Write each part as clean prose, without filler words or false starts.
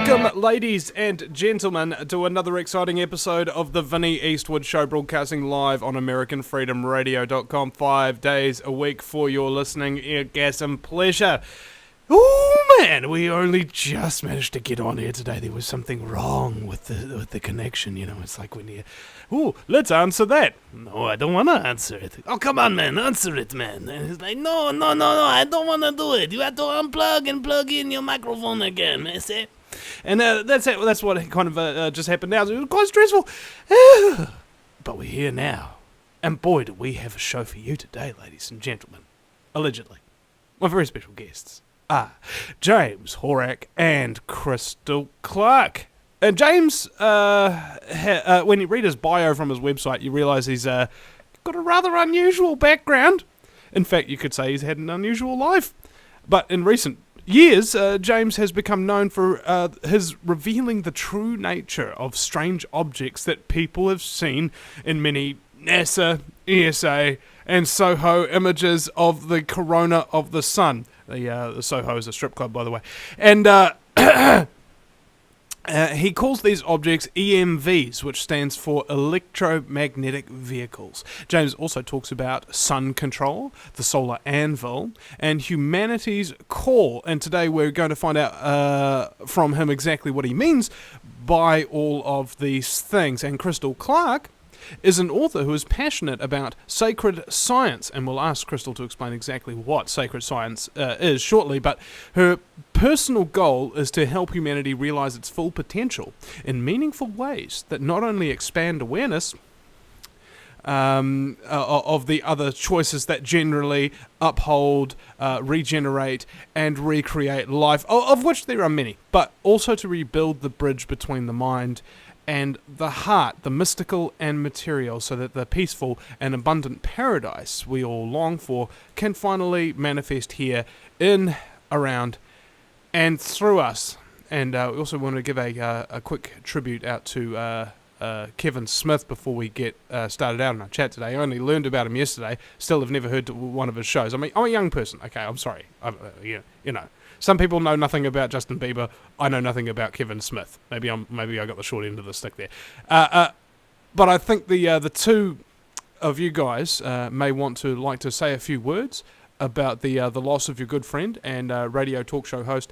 Welcome, ladies and gentlemen, to another exciting episode of the Vinny Eastwood Show, broadcasting live on AmericanFreedomRadio.com 5 days a week for your listening orgasm pleasure. Oh man, we only just managed to get on here today. There was something wrong with the connection, you know. It's like when you, let's answer that. No, I don't want to answer it. Oh, come on, man, answer it, man. And it's like, no, I don't want to do it. You have to unplug and plug in your microphone again, I say. And that's it. That's what kind of just happened now. It was quite stressful. But we're here now. And boy, do we have a show for you today, ladies and gentlemen. Allegedly. My very special guests. James Horak and Crystal Clark. And James, when you read his bio from his website, you realise he's got a rather unusual background. In fact, you could say he's had an unusual life. But in recent years, James has become known for his revealing the true nature of strange objects that people have seen in many NASA, ESA, and SOHO images of the corona of the sun. The SOHO is a strip club, by the way. And he calls these objects EMVs, which stands for Electro-Magnetic-Vehicles. James also talks about sun control, the solar Anvil, and Humanities core. And today we're going to find out from him exactly what he means by all of these things. And Crystal Clark is an author who is passionate about sacred science, and we'll ask Crystal to explain exactly what sacred science is shortly, but her personal goal is to help humanity realize its full potential in meaningful ways that not only expand awareness of the other choices that generally uphold, regenerate, and recreate life, of which there are many, but also to rebuild the bridge between the mind and the heart, the mystical and material, so that the peaceful and abundant paradise we all long for can finally manifest here, in, around, and through us. And we also want to give a quick tribute out to Kevin Smith before we get started out on our chat today. I only learned about him yesterday, still have never heard one of his shows. I mean, I'm a young person, okay, I'm sorry. You know. Some people know nothing about Justin Bieber. I know nothing about Kevin Smith. Maybe I got the short end of the stick there. But I think the two of you guys may want to like to say a few words about the loss of your good friend and radio talk show host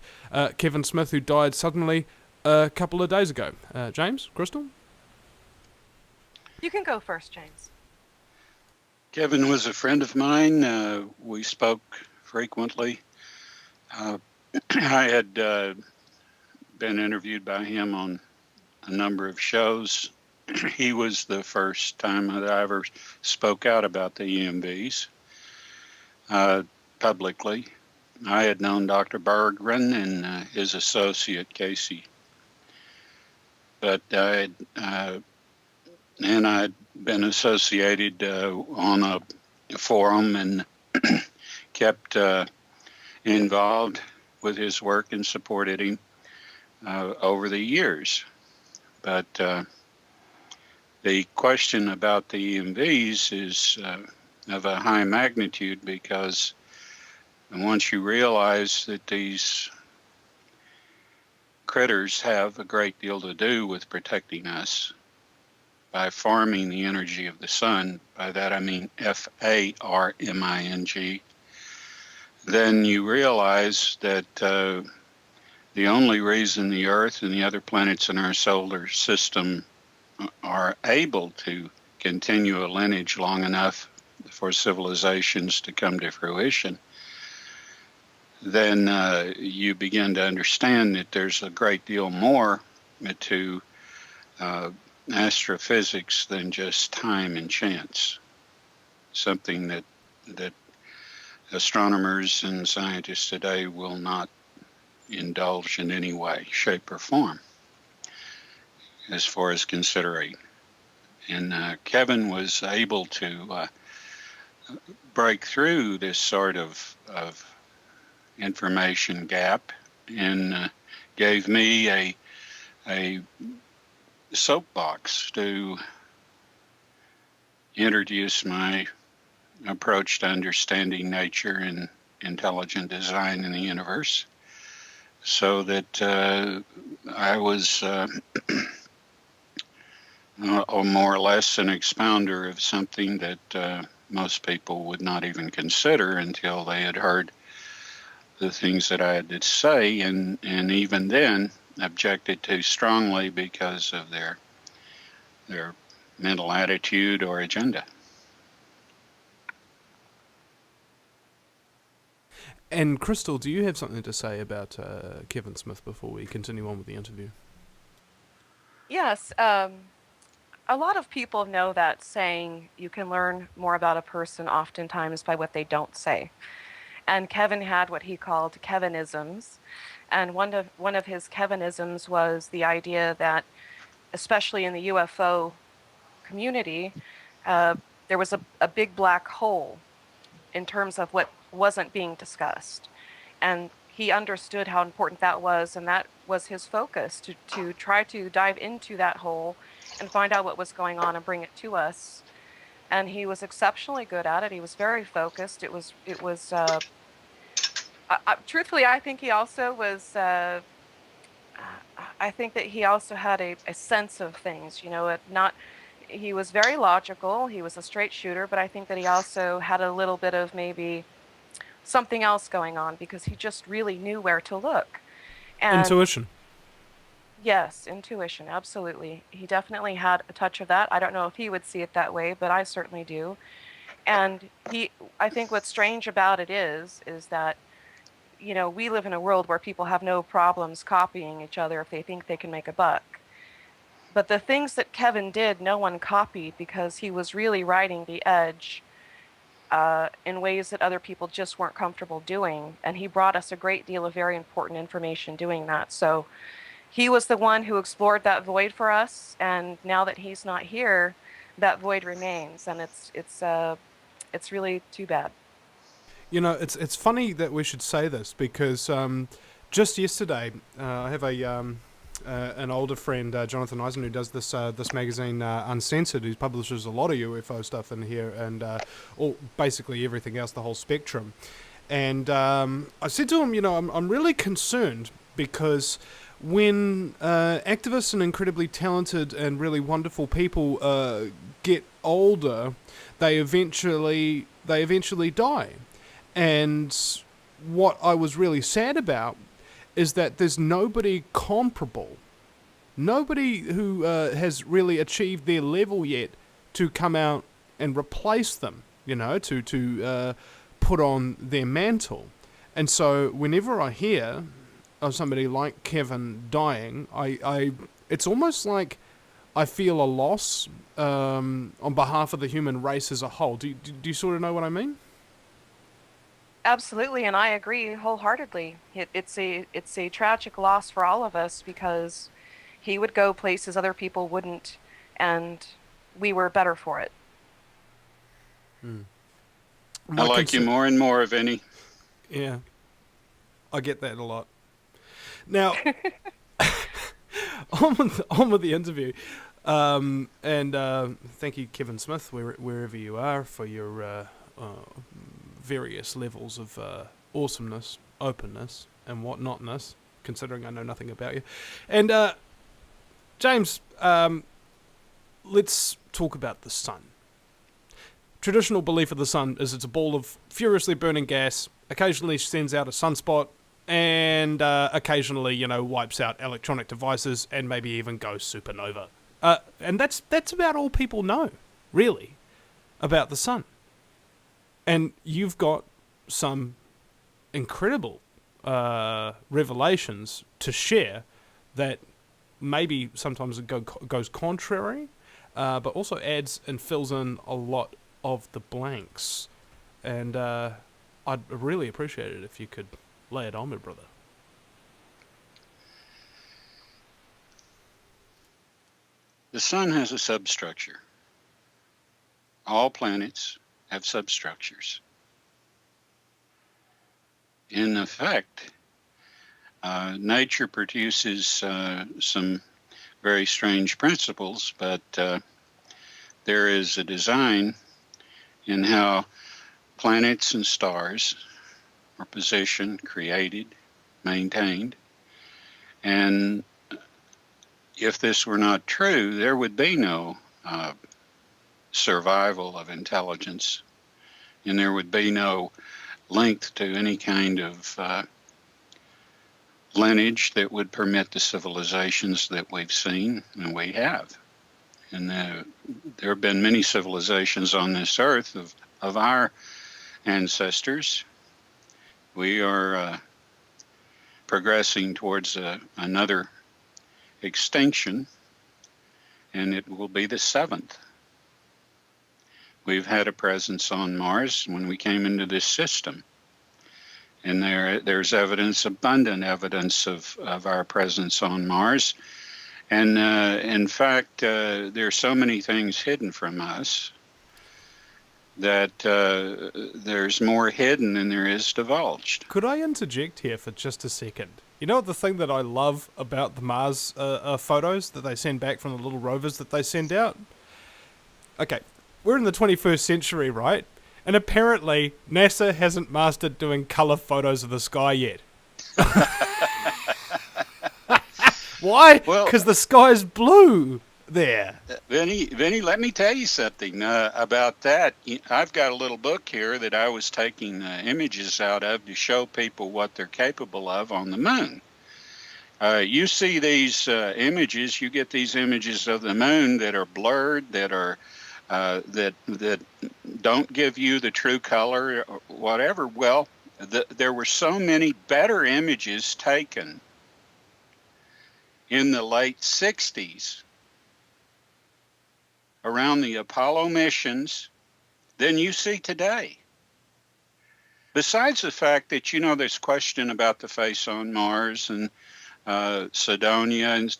Kevin Smith, who died suddenly a couple of days ago. James, Crystal? You can go first, James. Kevin was a friend of mine. We spoke frequently. I had been interviewed by him on a number of shows. He was the first time that I ever spoke out about the EMVs publicly. I had known Dr. Berggren and his associate, Casey. But I'd been associated on a forum and kept involved with his work and supported him over the years. But the question about the EMVs is of a high magnitude, because once you realize that these critters have a great deal to do with protecting us by farming the energy of the sun, by that I mean FARMING, then you realize that the only reason the Earth and the other planets in our solar system are able to continue a lineage long enough for civilizations to come to fruition, then you begin to understand that there's a great deal more to astrophysics than just time and chance, something that astronomers and scientists today will not indulge in any way, shape, or form as far as considering. And Kevin was able to break through this sort of information gap and gave me a soapbox to introduce my approach to understanding nature and intelligent design in the universe. so that I was or more or less an expounder of something that most people would not even consider until they had heard the things that I had to say, and even then objected to strongly because of their mental attitude or agenda. And Crystal, do you have something to say about Kevin Smith before we continue on with the interview? Yes. A lot of people know that saying you can learn more about a person oftentimes by what they don't say. And Kevin had what he called Kevinisms. And one of his Kevinisms was the idea that, especially in the UFO community, there was a big black hole in terms of what wasn't being discussed. And he understood how important that was, and that was his focus, to try to dive into that hole and find out what was going on and bring it to us. And he was exceptionally good at it. He was very focused. Truthfully, I think he also was. I think that he also had a sense of things. He was very logical. He was a straight shooter, but I think that he also had a little bit of maybe something else going on because he just really knew where to look. And Intuition. yes, intuition, absolutely. He definitely had a touch of that. I don't know if he would see it that way, but I certainly do. And I think what's strange about it is that, we live in a world where people have no problems copying each other if they think they can make a buck. But the things that Kevin did, no one copied because he was really riding the edge in ways that other people just weren't comfortable doing. And he brought us a great deal of very important information doing that. So he was the one who explored that void for us. And now that he's not here, that void remains. And it's really too bad. It's funny that we should say this because just yesterday I have an older friend, Jonathan Eisen, who does this magazine Uncensored, who publishes a lot of UFO stuff in here and basically everything else, the whole spectrum. And I said to him, I'm really concerned because when activists and incredibly talented and really wonderful people get older, they eventually die. And what I was really sad about is that there's nobody comparable, nobody who has really achieved their level yet to come out and replace them, to put on their mantle. And so whenever I hear of somebody like Kevin dying, it's almost like I feel a loss on behalf of the human race as a whole. Do you sort of know what I mean? Absolutely, and I agree wholeheartedly. It's a tragic loss for all of us because he would go places other people wouldn't, and we were better for it. I like you more and more, Vinny. Yeah, I get that a lot. Now, on with the interview, and thank you, Kevin Smith, wherever you are, for your various levels of awesomeness, openness, and whatnotness, considering I know nothing about you. And James, let's talk about the sun. Traditional belief of the sun is it's a ball of furiously burning gas, occasionally sends out a sunspot, and occasionally, wipes out electronic devices and maybe even goes supernova. And that's about all people know, really, about the sun. And you've got some incredible revelations to share that maybe sometimes it goes contrary, but also adds and fills in a lot of the blanks. And I'd really appreciate it if you could lay it on me, brother. The sun has a substructure. All planets have substructures. In effect, nature produces some very strange principles, but there is a design in how planets and stars are positioned, created, maintained, And if this were not true, there would be no survival of intelligence, and there would be no link to any kind of lineage that would permit the civilizations that we've seen and we have. And there have been many civilizations on this earth of our ancestors. We are progressing towards another extinction, and it will be the 7th. We've had a presence on Mars when we came into this system. And there's evidence, abundant evidence of our presence on Mars. And in fact, there are so many things hidden from us that there's more hidden than there is divulged. Could I interject here for just a second? You know the thing that I love about the Mars photos that they send back from the little rovers that they send out? Okay, we're in the 21st century, right? And apparently, NASA hasn't mastered doing colour photos of the sky yet. Why? Because the sky's blue there. Vinny, let me tell you something about that. I've got a little book here that I was taking images out of to show people what they're capable of on the moon. You see these images, you get these images of the moon that are blurred, that are that don't give you the true color or whatever. Well, there were so many better images taken in the late 60s around the Apollo missions than you see today. Besides the fact that, you know, there's question about the face on Mars and Cydonia and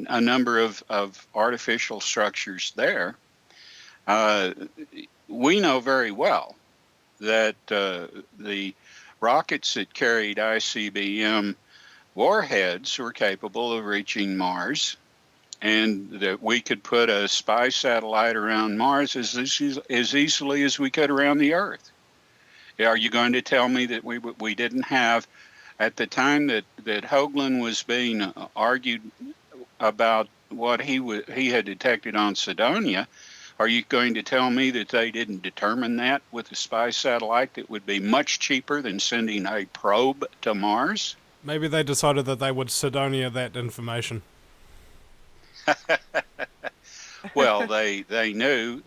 a number of artificial structures there, we know very well that the rockets that carried ICBM warheads were capable of reaching Mars, and that we could put a spy satellite around Mars as easily as we could around the Earth. Are you going to tell me that we didn't have, at the time that Hoagland was being argued about what he had detected on Cydonia, are you going to tell me that they didn't determine that with a spy satellite that would be much cheaper than sending a probe to Mars? Maybe they decided that they would Cydonia that information. Well, they knew.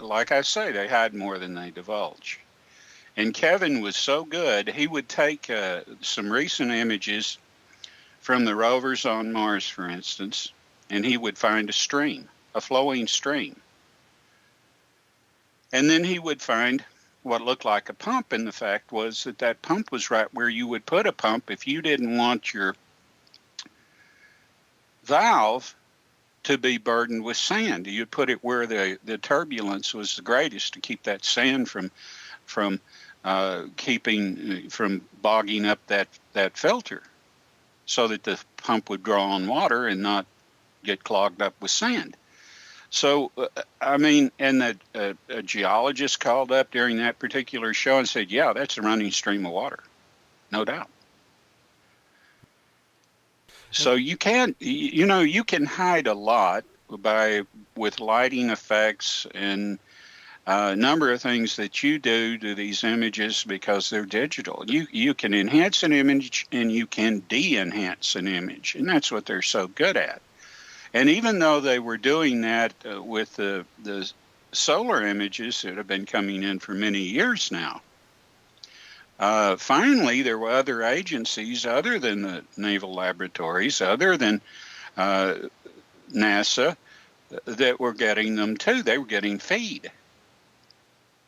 Like I say, they had more than they divulge. And Kevin was so good, he would take some recent images from the rovers on Mars, for instance, and he would find a stream, a flowing stream. And then he would find what looked like a pump, and the fact was that pump was right where you would put a pump if you didn't want your valve to be burdened with sand. You'd put it where the turbulence was the greatest to keep that sand from bogging up that filter, so that the pump would draw on water and not get clogged up with sand. So, I mean, and a geologist called up during that particular show and said, yeah, that's a running stream of water, no doubt. So you can't, you can hide a lot with lighting effects and a number of things that you do to these images because they're digital. You can enhance an image and you can de-enhance an image, and that's what they're so good at. And even though they were doing that with the solar images that have been coming in for many years now, finally there were other agencies other than the naval laboratories, other than NASA, that were getting them too. They were getting feed.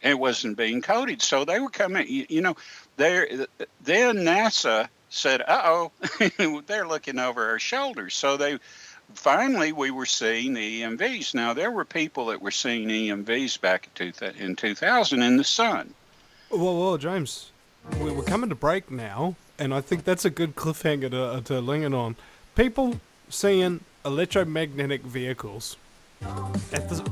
It wasn't being coded. So they were coming, then NASA said, uh-oh, they're looking over our shoulders. So finally, we were seeing the EMVs. Now, there were people that were seeing EMVs back in 2000 in the sun. Well, James, we're coming to break now, and I think that's a good cliffhanger to ling it on. People seeing electromagnetic vehicles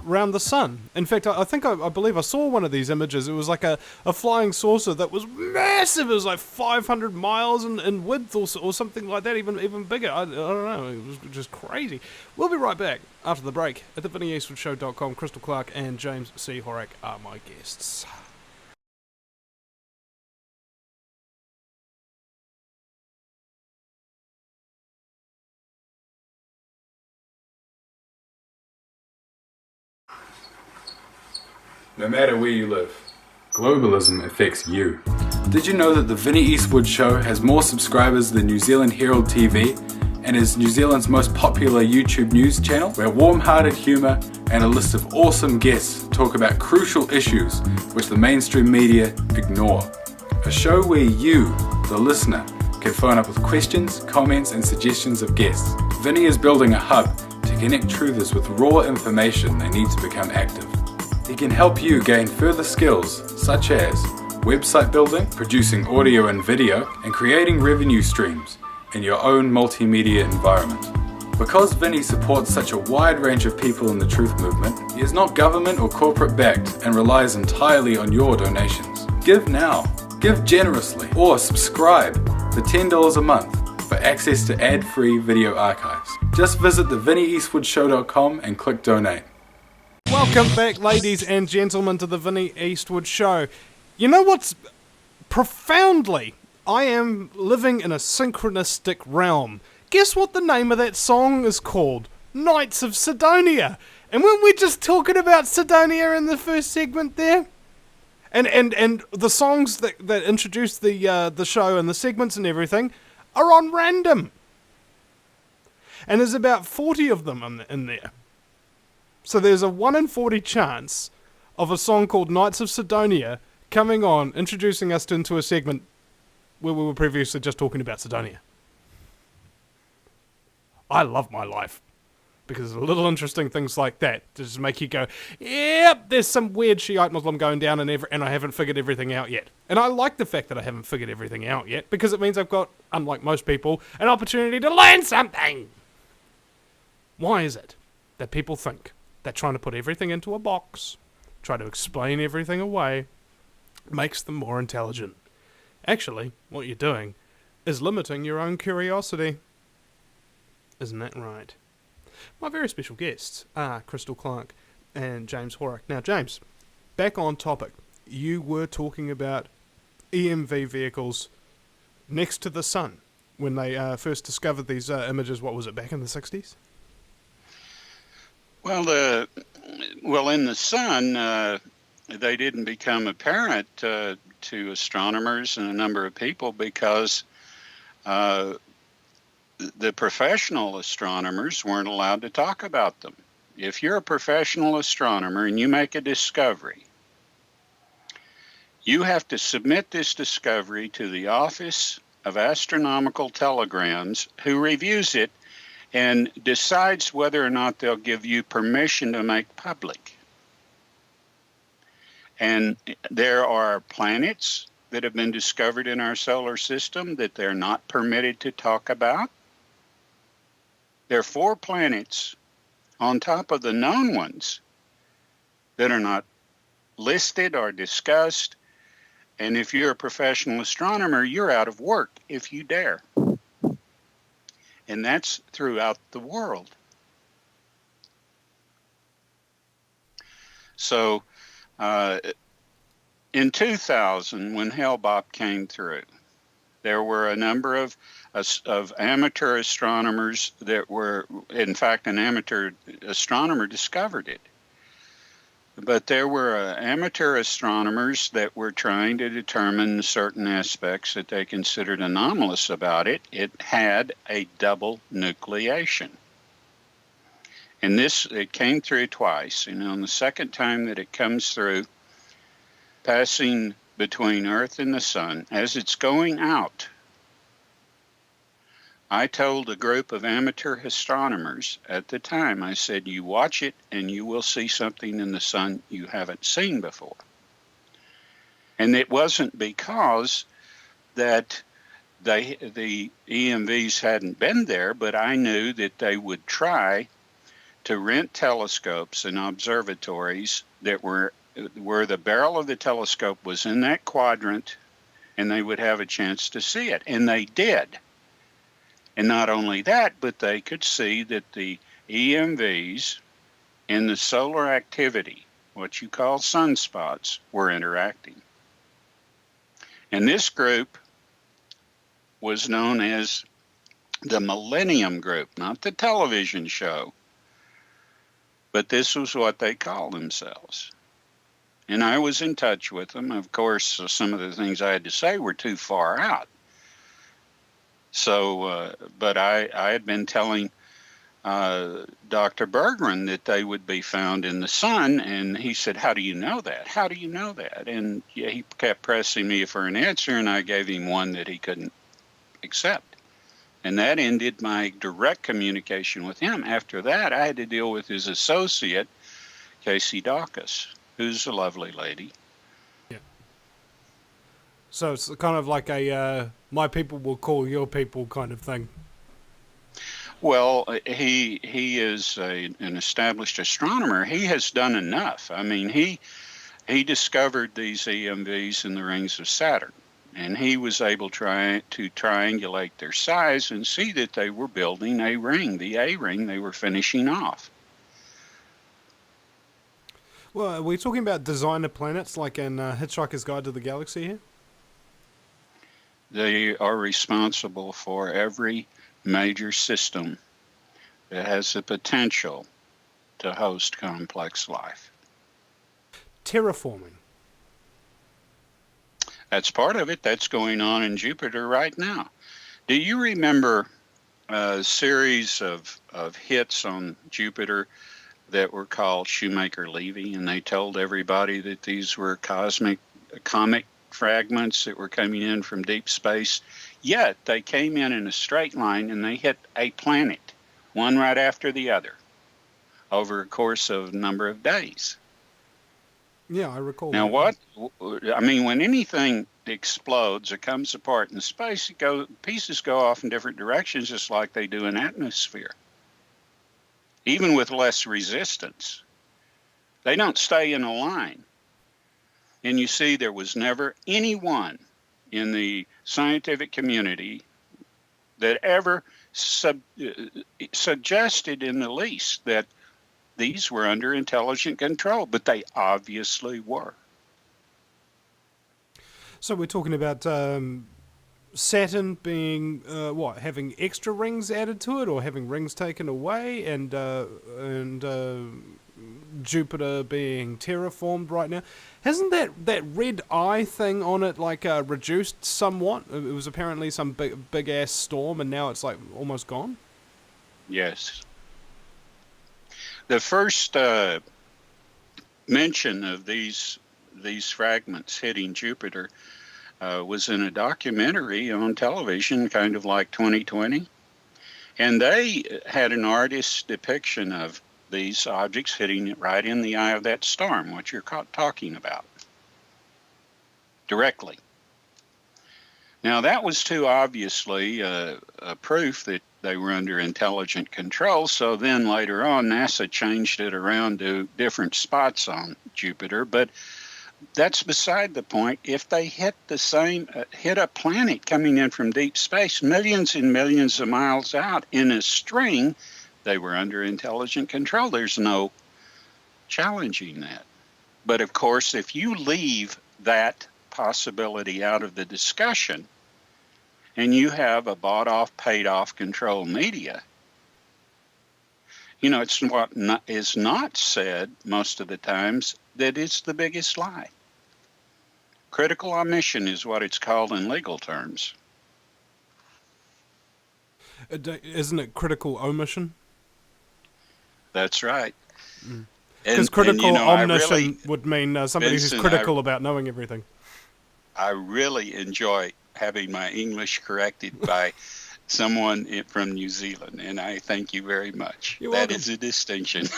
around the sun. In fact, I believe I saw one of these images. It was like a flying saucer that was massive. It was like 500 miles in width or something like that, even bigger. I don't know. It was just crazy. We'll be right back after the break at the VinnyEastwoodShow.com. Crystal Clark and James C. Horak are my guests. No matter where you live, globalism affects you. Did you know that the Vinny Eastwood Show has more subscribers than New Zealand Herald TV and is New Zealand's most popular YouTube news channel, where warm-hearted humour and a list of awesome guests talk about crucial issues which the mainstream media ignore? A show where you, the listener, can phone up with questions, comments and suggestions of guests. Vinny is building a hub to connect truthers with raw information they need to become active. He can help you gain further skills such as website building, producing audio and video, and creating revenue streams in your own multimedia environment. Because Vinny supports such a wide range of people in the truth movement, he is not government or corporate backed and relies entirely on your donations. Give now, give generously, or subscribe for $10 a month for access to ad-free video archives. Just visit the VinnyEastwoodShow.com and click donate. Welcome back, ladies and gentlemen, to the Vinny Eastwood Show. You know what's profoundly? I am living in a synchronistic realm. Guess what the name of that song is called? Knights of Sidonia. And weren't we just talking about Sidonia in the first segment there? And the songs that introduce the show and the segments and everything are on random. And there's about 40 of them in there. So there's a 1 in 40 chance of a song called Knights of Sidonia coming on, introducing us into a segment where we were previously just talking about Sidonia. I love my life, because little interesting things like that just make you go, yep, there's some weird Shiite Muslim going down and I haven't figured everything out yet. And I like the fact that I haven't figured everything out yet, because it means I've got, unlike most people, an opportunity to learn something. Why is it that people think that trying to put everything into a box, try to explain everything away, makes them more intelligent? Actually, what you're doing is limiting your own curiosity. Isn't that right? My very special guests are Crystal Clark and James Horak. Now, James, back on topic. You were talking about EMV vehicles next to the sun when they first discovered these images. What was it, back in the 60s? Well, in the sun, they didn't become apparent to astronomers and a number of people because the professional astronomers weren't allowed to talk about them. If you're a professional astronomer and you make a discovery, you have to submit this discovery to the Office of Astronomical Telegrams, who reviews it and decides whether or not they'll give you permission to make public. And there are planets that have been discovered in our solar system that they're not permitted to talk about. There are 4 planets on top of the known ones that are not listed or discussed. And if you're a professional astronomer, you're out of work if you dare. And that's throughout the world. So in 2000, when Hale-Bopp came through, there were a number of amateur astronomers that were, in fact, an amateur astronomer discovered it. But there were amateur astronomers that were trying to determine certain aspects that they considered anomalous about it. It had a double nucleation. And it came through twice. And on the second time that it comes through, passing between Earth and the Sun, as it's going out, I told a group of amateur astronomers at the time, I said, you watch it and you will see something in the sun you haven't seen before. And it wasn't because that the EMVs hadn't been there, but I knew that they would try to rent telescopes and observatories that were where the barrel of the telescope was in that quadrant, and they would have a chance to see it. And they did. And not only that, but they could see that the EMVs and the solar activity, what you call sunspots, were interacting. And this group was known as the Millennium Group, not the television show, but this was what they called themselves. And I was in touch with them. Of course, some of the things I had to say were too far out. So, but I had been telling Dr. Berggren that they would be found in the sun, and he said, "How do you know that? How do you know that?" And yeah, he kept pressing me for an answer, and I gave him one that he couldn't accept. And that ended my direct communication with him. After that, I had to deal with his associate, Casey Dawkins, who's a lovely lady. Yeah. So it's kind of like a my people will call your people kind of thing. Well, he is an established astronomer. He has done enough. I mean, he discovered these EMVs in the rings of Saturn, and he was able to triangulate their size and see that they were building a ring, the A ring they were finishing off. Well, are we talking about designer planets like in Hitchhiker's Guide to the Galaxy here? They are responsible for every major system that has the potential to host complex life. Terraforming. That's part of it. That's going on in Jupiter right now. Do you remember a series of hits on Jupiter that were called Shoemaker-Levy, and they told everybody that these were comet fragments that were coming in from deep space? Yet they came in a straight line, and they hit a planet, one right after the other, over a course of a number of days. Yeah, I recall. Now, when anything explodes or comes apart in space, pieces go off in different directions, just like they do in atmosphere. Even with less resistance, they don't stay in a line. And you see, there was never anyone in the scientific community that ever suggested in the least that these were under intelligent control, but they obviously were. So we're talking about Saturn being having extra rings added to it, or having rings taken away, and Jupiter being terraformed right now. Hasn't that red eye thing on it reduced somewhat? It was apparently some big ass storm, and now it's like almost gone. Yes. The first mention of these fragments hitting Jupiter was in a documentary on television, kind of like 2020. And they had an artist's depiction of these objects hitting it right in the eye of that storm, what you're talking about, directly. Now, that was too obviously a proof that they were under intelligent control, so then later on NASA changed it around to different spots on Jupiter, but that's beside the point. If they hit hit a planet coming in from deep space, millions and millions of miles out in a string, they were under intelligent control. There's no challenging that. But of course, if you leave that possibility out of the discussion, and you have a bought-off, paid-off control media, it's what is not said most of the times that it's the biggest lie. Critical omission is what it's called in legal terms. Isn't it critical omission? That's right. Because critical omission would mean somebody who's critical about knowing everything. I really enjoy having my English corrected by someone from New Zealand, and I thank you very much. You're welcome. That is a distinction.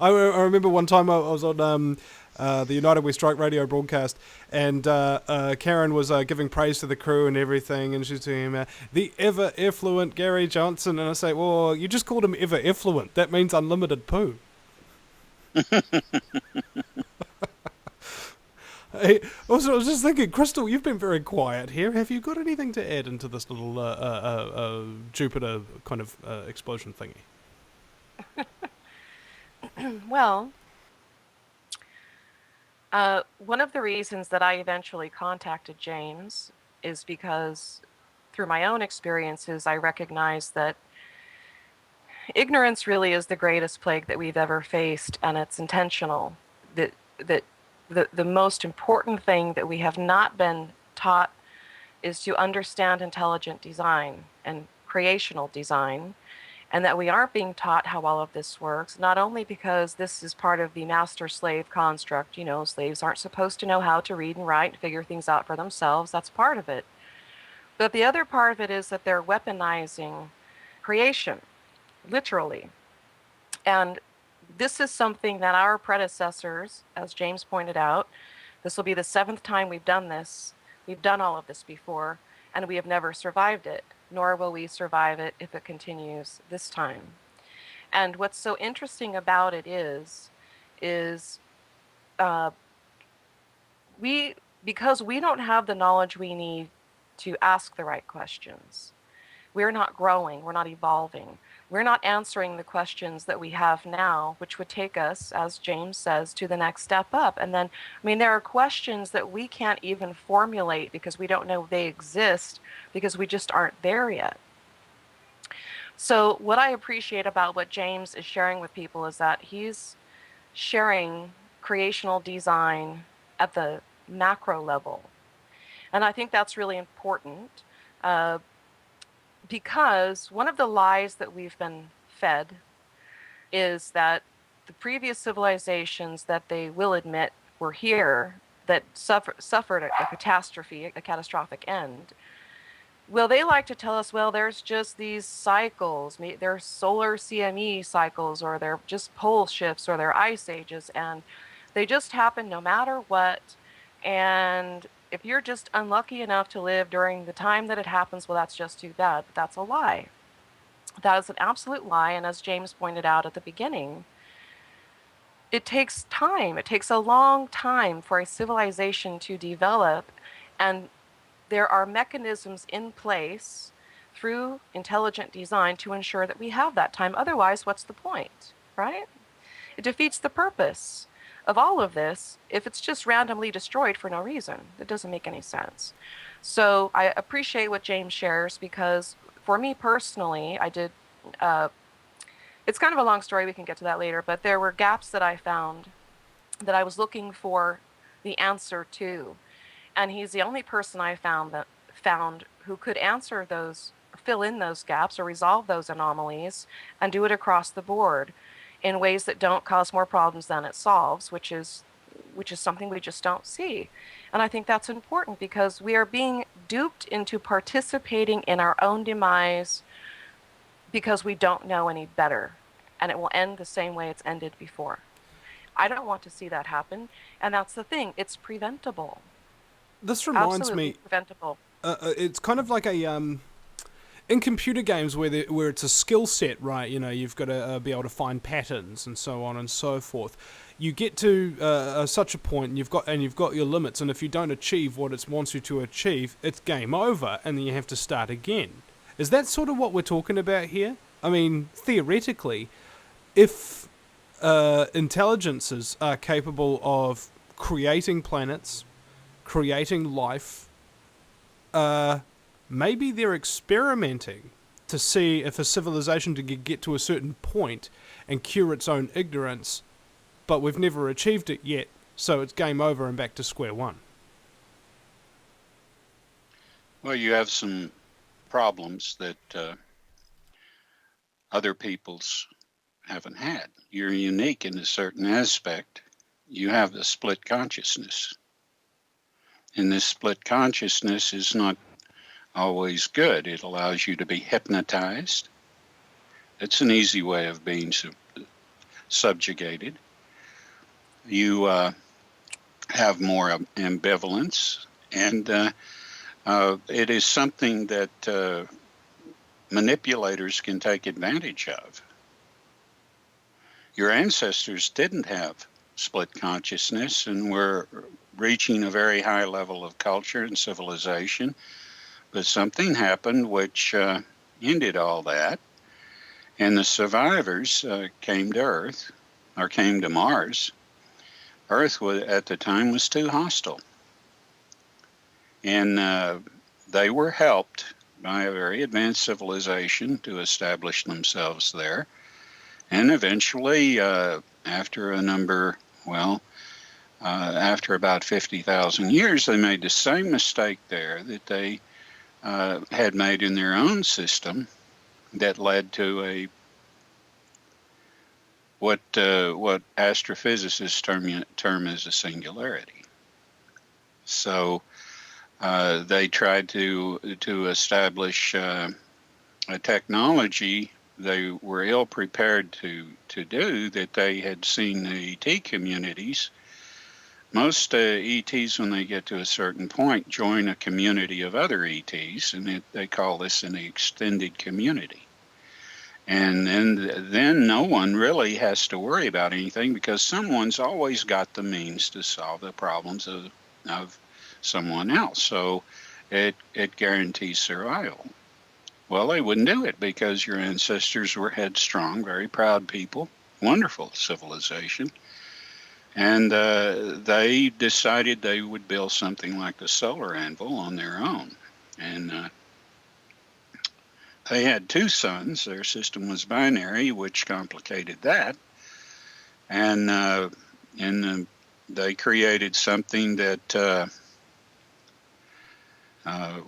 I remember one time I was on the United We Strike radio broadcast, and Karen was giving praise to the crew and everything, and she's saying, the ever-effluent Gary Johnson, and I say, well, you just called him ever-effluent. That means unlimited poo. Hey, also, I was just thinking, Crystal, you've been very quiet here. Have you got anything to add into this little Jupiter kind of explosion thingy? Well, one of the reasons that I eventually contacted James is because through my own experiences, I recognized that ignorance really is the greatest plague that we've ever faced, and it's intentional. That the most important thing that we have not been taught is to understand intelligent design and creational design, and that we aren't being taught how all of this works, not only because this is part of the master-slave construct. You know, slaves aren't supposed to know how to read and write and figure things out for themselves. That's part of it. But the other part of it is that they're weaponizing creation, literally. And this is something that our predecessors, as James pointed out, this will be the 7th time we've done this. We've done all of this before, and we have never survived it, nor will we survive it if it continues this time. And what's so interesting about it is because we don't have the knowledge we need to ask the right questions, we're not growing, we're not evolving. We're not answering the questions that we have now, which would take us, as James says, to the next step up. And then, I mean, there are questions that we can't even formulate because we don't know they exist because we just aren't there yet. So what I appreciate about what James is sharing with people is that he's sharing creational design at the macro level. And I think that's really important. Because one of the lies that we've been fed is that the previous civilizations that they will admit were here, that suffered a catastrophe, a catastrophic end. Well, they like to tell us, well, there's just these cycles, they're solar CME cycles, or they're just pole shifts, or they're ice ages, and they just happen no matter what. And if you're just unlucky enough to live during the time that it happens, well, that's just too bad. But that's a lie. That is an absolute lie. And as James pointed out at the beginning, it takes time. It takes a long time for a civilization to develop. And there are mechanisms in place through intelligent design to ensure that we have that time. Otherwise, what's the point, right? It defeats the purpose of all of this if it's just randomly destroyed for no reason. It doesn't make any sense. So I appreciate what James shares, because for me personally, I did, it's kind of a long story, we can get to that later, but there were gaps that I found that I was looking for the answer to. And he's the only person I found who could answer those, fill in those gaps or resolve those anomalies and do it across the board in ways that don't cause more problems than it solves, which is something we just don't see. And I think that's important because we are being duped into participating in our own demise because we don't know any better. And it will end the same way it's ended before. I don't want to see that happen. And that's the thing. It's preventable. This reminds Absolutely me... preventable. It's kind of like a... in computer games where it's a skill set, right? You know, you've got to be able to find patterns and so on and so forth. You get to such a point, and you've got your limits. And if you don't achieve what it wants you to achieve, it's game over, and then you have to start again. Is that sort of what we're talking about here? I mean, theoretically, if intelligences are capable of creating planets, creating life, maybe they're experimenting to see if a civilization can get to a certain point and cure its own ignorance, but we've never achieved it yet, so it's game over and back to square one. Well, you have some problems that other peoples haven't had. You're unique in a certain aspect. You have the split consciousness. And this split consciousness is not always good. It allows you to be hypnotized. It's an easy way of being subjugated. You have more ambivalence, and it is something that manipulators can take advantage of. Your ancestors didn't have split consciousness and were reaching a very high level of culture and civilization, but something happened which ended all that, and the survivors came to Earth, or came to Mars. Earth at the time was too hostile, and they were helped by a very advanced civilization to establish themselves there. And eventually, after after about 50,000 years, they made the same mistake there that they had made in their own system that led to what astrophysicists term as a singularity. So they tried to establish a technology they were ill prepared to do, that they had seen the ET communities. Most ETs, when they get to a certain point, join a community of other ETs, and they call this an extended community. And then no one really has to worry about anything, because someone's always got the means to solve the problems of someone else. So it guarantees survival. Well, they wouldn't do it because your ancestors were headstrong, very proud people, wonderful civilization. And they decided they would build something like the solar anvil on their own. And they had 2 sons. Their system was binary, which complicated that. And they created something that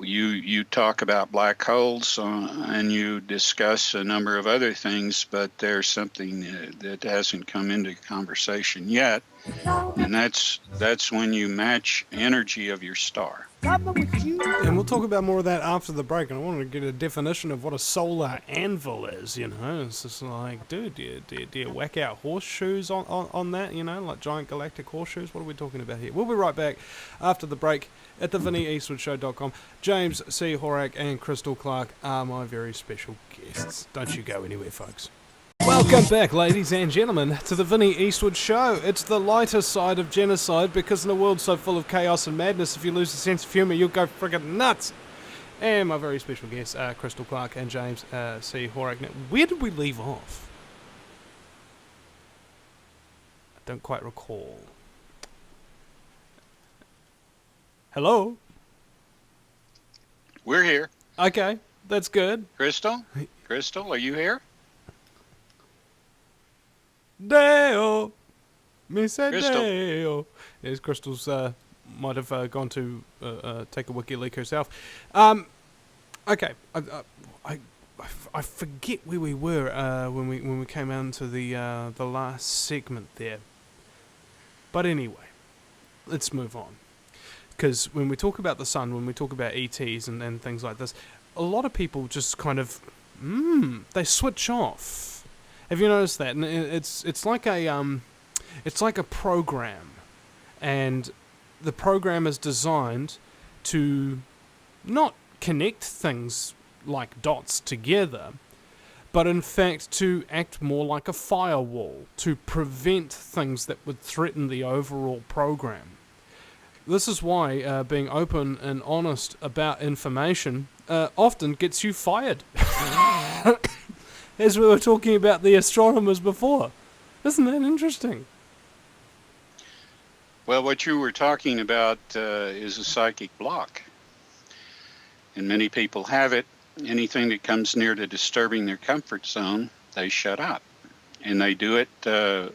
you talk about black holes, and you discuss a number of other things, but there's something that hasn't come into conversation yet, and that's when you match energy of your star. And we'll talk about more of that after the break. And I wanted to get a definition of what a solar anvil is, you know. It's just like, dude, do you whack out horseshoes on that, you know, like giant galactic horseshoes? What are we talking about here? We'll be right back after the break at the VinnyEastwoodShow.com. James C. Horak and Crystal Clark are my very special guests. Don't you go anywhere, folks. Welcome back, ladies and gentlemen, to the Vinny Eastwood Show. It's the lighter side of genocide, because in a world so full of chaos and madness, if you lose the sense of humour, you'll go friggin' nuts. And my very special guests are Crystal Clark and James C. Horak. Now, where did we leave off? I don't quite recall. Hello? We're here. Okay, that's good. Crystal, are you here? Deo! Me said Crystal. Deo. Yes, Crystal's might have gone to take a wiki leak herself. Okay, I forget where we were when we came on to the last segment there. But anyway, let's move on. Because when we talk about the sun, when we talk about ETs and things like this, a lot of people just kind of, they switch off. Have you noticed that? And it's like a program, and the program is designed to not connect things like dots together, but in fact to act more like a firewall, to prevent things that would threaten the overall program. This is why being open and honest about information often gets you fired. As we were talking about the astronomers before. Isn't that interesting? Well, what you were talking about is a psychic block. And many people have it. Anything that comes near to disturbing their comfort zone, they shut up. And they do it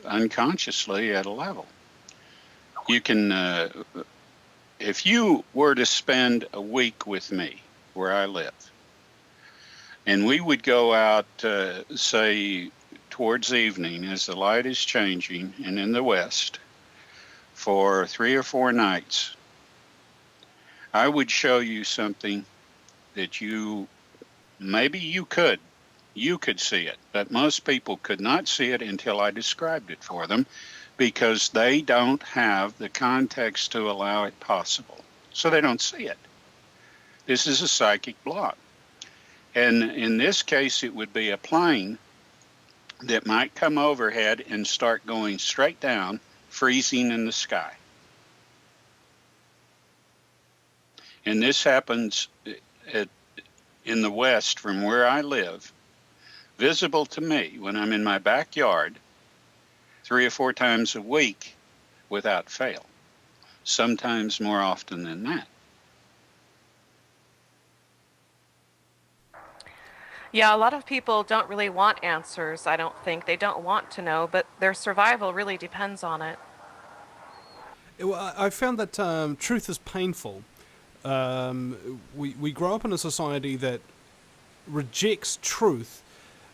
unconsciously at a level. You can, if you were to spend a week with me where I live, and we would go out, say, towards evening as the light is changing and in the west for 3 or 4 nights, I would show you something that maybe you could see it, but most people could not see it until I described it for them, because they don't have the context to allow it possible. So they don't see it. This is a psychic block. And in this case, it would be a plane that might come overhead and start going straight down, freezing in the sky. And this happens in the West from where I live, visible to me when I'm in my backyard 3 or 4 times a week without fail, sometimes more often than that. Yeah, a lot of people don't really want answers, I don't think. They don't want to know, but their survival really depends on it. Well, I found that truth is painful. We grow up in a society that rejects truth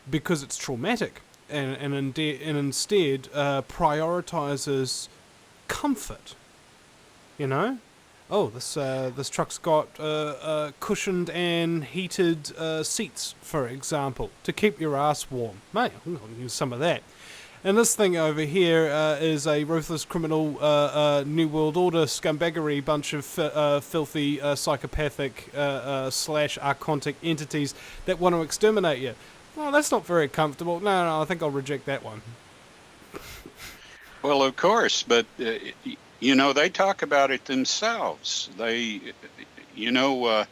because it's traumatic, and instead prioritizes comfort. You know, oh, this truck's got cushioned and heated seats, for example, to keep your ass warm. Mate, I'm gonna use some of that. And this thing over here is a ruthless criminal New World Order scumbaggery bunch of filthy psychopathic slash archontic entities that want to exterminate you. Well, that's not very comfortable. No, I think I'll reject that one. Well, of course, but you know, they talk about it themselves. They, you know,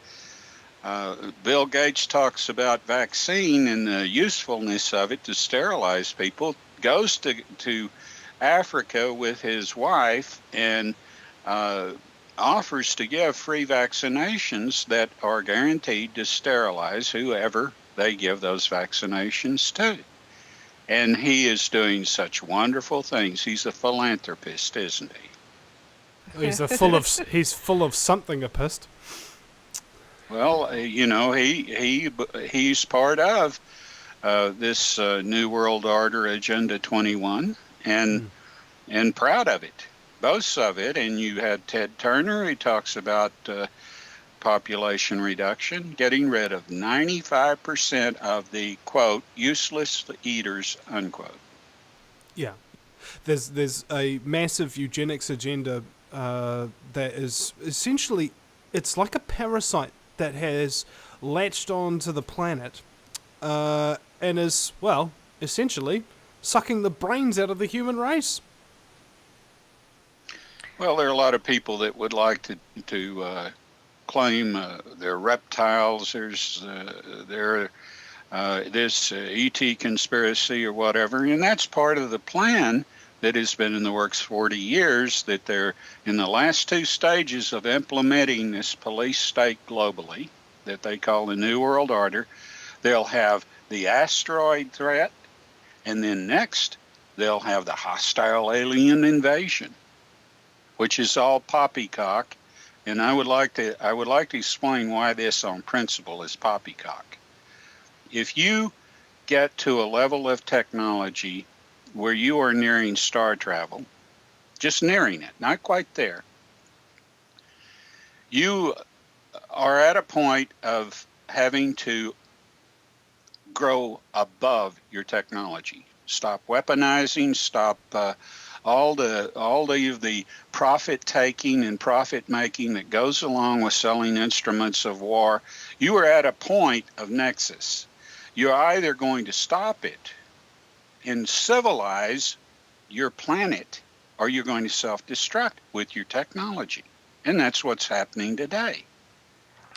Bill Gates talks about vaccine and the usefulness of it to sterilize people. Goes to Africa with his wife and offers to give free vaccinations that are guaranteed to sterilize whoever they give those vaccinations to. And he is doing such wonderful things. He's a philanthropist, isn't he? He's full of something a pissed. Well, you know, he's part of this New World Order Agenda 21, and proud of it, boasts of it. And you had Ted Turner, who talks about population reduction, getting rid of 95% of the, quote, useless eaters, unquote. Yeah. There's a massive eugenics agenda that is essentially, it's like a parasite that has latched onto the planet and is, well, essentially sucking the brains out of the human race. Well, there are a lot of people that would like to claim they're reptiles. There's this ET conspiracy or whatever, and that's part of the plan that has been in the works 40 years, that they're in the last 2 stages of implementing this police state globally that they call the New World Order. They'll have the asteroid threat, and then next they'll have the hostile alien invasion, which is all poppycock. And I would like to explain why this on principle is poppycock. If you get to a level of technology where you are nearing star travel, just nearing it, not quite there, you are at a point of having to grow above your technology. Stop weaponizing, stop all the profit taking and profit making that goes along with selling instruments of war. You are at a point of nexus. You're either going to stop it and civilize your planet, or you're going to self-destruct with your technology. And that's what's happening today.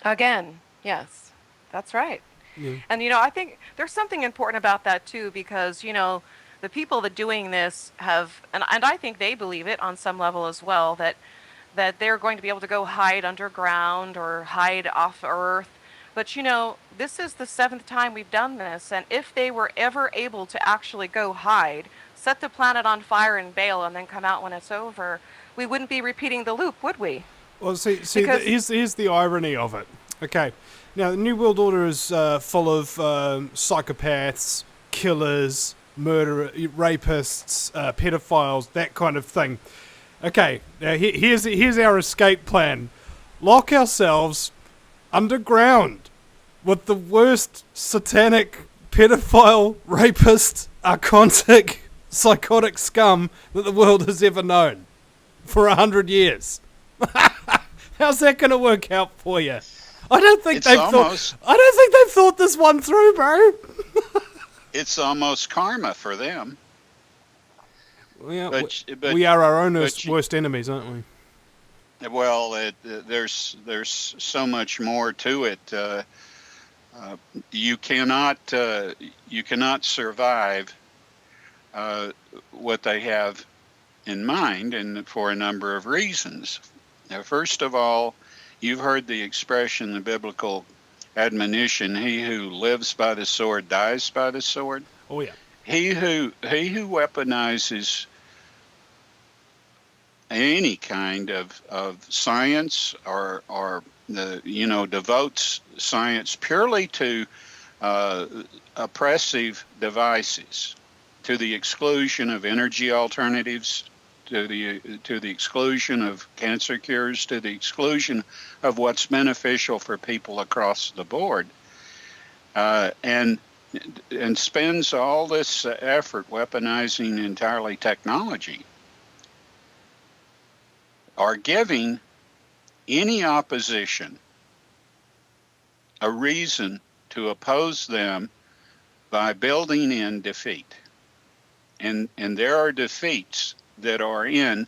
Again, yes, that's right. Yeah. And, you know, I think there's something important about that, too, because, you know, the people that doing this have, and I think they believe it on some level as well, that they're going to be able to go hide underground or hide off Earth. But, you know, this is the 7th time we've done this, and if they were ever able to actually go hide, set the planet on fire and bail, and then come out when it's over, we wouldn't be repeating the loop, would we? Well, here's the irony of it. Okay, now the New World Order is full of psychopaths, killers, murderers, rapists, pedophiles, that kind of thing. Okay, now here's our escape plan. Lock ourselves underground with the worst satanic, pedophile, rapist, archontic, psychotic scum that the world has ever known for 100 years. How's that going to work out for you? I don't think they've thought this one through, bro. It's almost karma for them. Yeah, but we are our own worst enemies, aren't we? Well, there's so much more to it. You cannot survive what they have in mind, and for a number of reasons. Now, first of all, you've heard the expression, the biblical admonition: "He who lives by the sword dies by the sword." Oh yeah. He who weaponizes any kind of science or devotes science purely to oppressive devices, to the exclusion of energy alternatives, to the exclusion of cancer cures, to the exclusion of what's beneficial for people across the board, and spends all this effort weaponizing entirely technology, are giving any opposition a reason to oppose them by building in defeat. And there are defeats that are in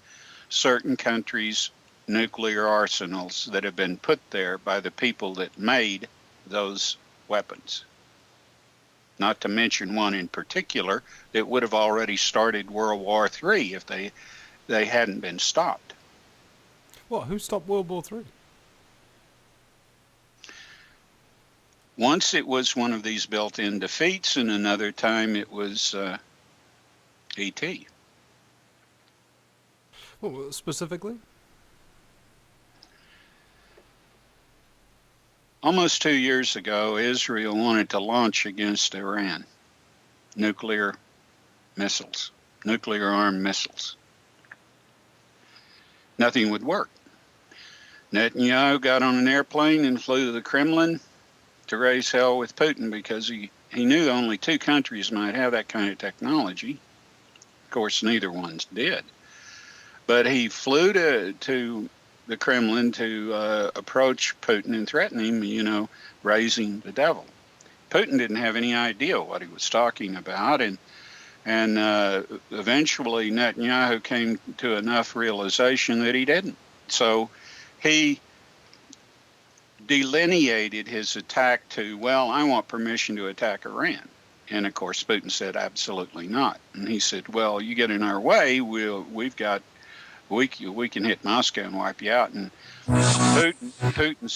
certain countries' nuclear arsenals that have been put there by the people that made those weapons. Not to mention one in particular that would have already started World War III if they hadn't been stopped. What? Who stopped World War III? Once it was one of these built-in defeats, and another time it was E.T. Well, specifically? Almost 2 years ago, Israel wanted to launch against Iran nuclear armed missiles. Nothing would work. Netanyahu got on an airplane and flew to the Kremlin to raise hell with Putin because he knew only two countries might have that kind of technology. Of course, neither one did. But he flew to the Kremlin to approach Putin and threaten him, raising the devil. Putin didn't have any idea what he was talking about, and eventually Netanyahu came to enough realization that he didn't. So he delineated his attack to, well, I want permission to attack Iran. And of course, Putin said, absolutely not. And he said, well, you get in our way, we can hit Moscow and wipe you out. And Putin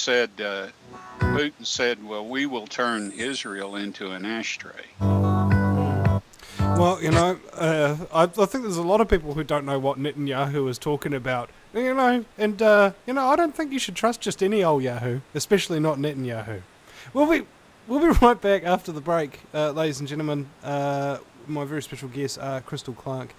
said, well, we will turn Israel into an ashtray. Well, I think there's a lot of people who don't know what Netanyahu is talking about. I don't think you should trust just any old Yahoo, especially not Netanyahu. We'll be right back after the break, ladies and gentlemen. My very special guests are Crystal Clark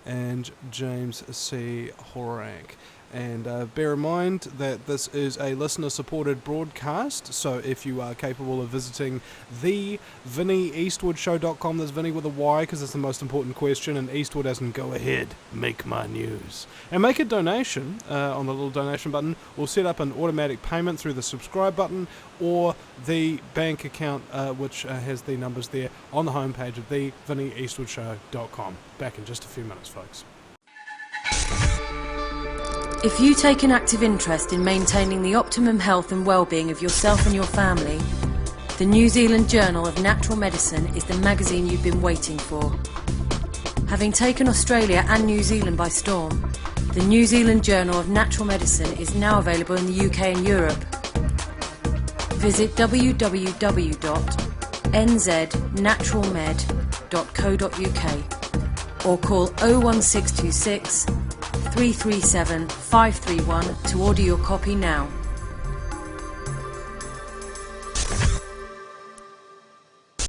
and James C. Horak. And bear in mind that this is a listener-supported broadcast, so if you are capable of visiting the VinnyEastwoodShow.com, there's Vinny with a Y because it's the most important question, and Eastwood as in go ahead, make my news. And make a donation on the little donation button, or set up an automatic payment through the subscribe button, or the bank account which has the numbers there on the homepage of the VinnyEastwoodShow.com. Back in just a few minutes, folks. If you take an active interest in maintaining the optimum health and well-being of yourself and your family, the New Zealand Journal of Natural Medicine is the magazine you've been waiting for. Having taken Australia and New Zealand by storm, the New Zealand Journal of Natural Medicine is now available in the UK and Europe. Visit www.nznaturalmed.co.uk or call 01626 337 531 to order your copy now.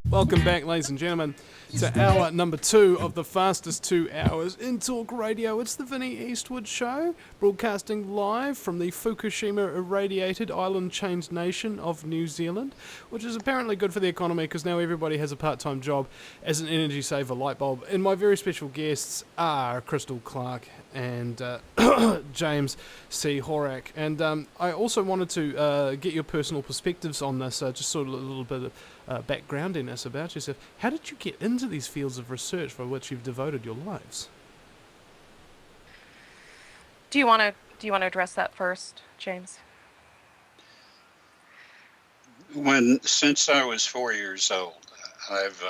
Welcome back, ladies and gentlemen. to hour number 2 of the fastest 2 hours in talk radio. It's the Vinny Eastwood Show, broadcasting live from the Fukushima irradiated island-chained nation of New Zealand, which is apparently good for the economy because now everybody has a part-time job as an energy saver light bulb. And my very special guests are Crystal Clark and James C. Horak. And I also wanted to get your personal perspectives on this, just sort of a little bit of backgroundiness about yourself. How did you get into these fields of research for which you've devoted your lives? Do you want to address that first, James? Since I was 4 years old, I've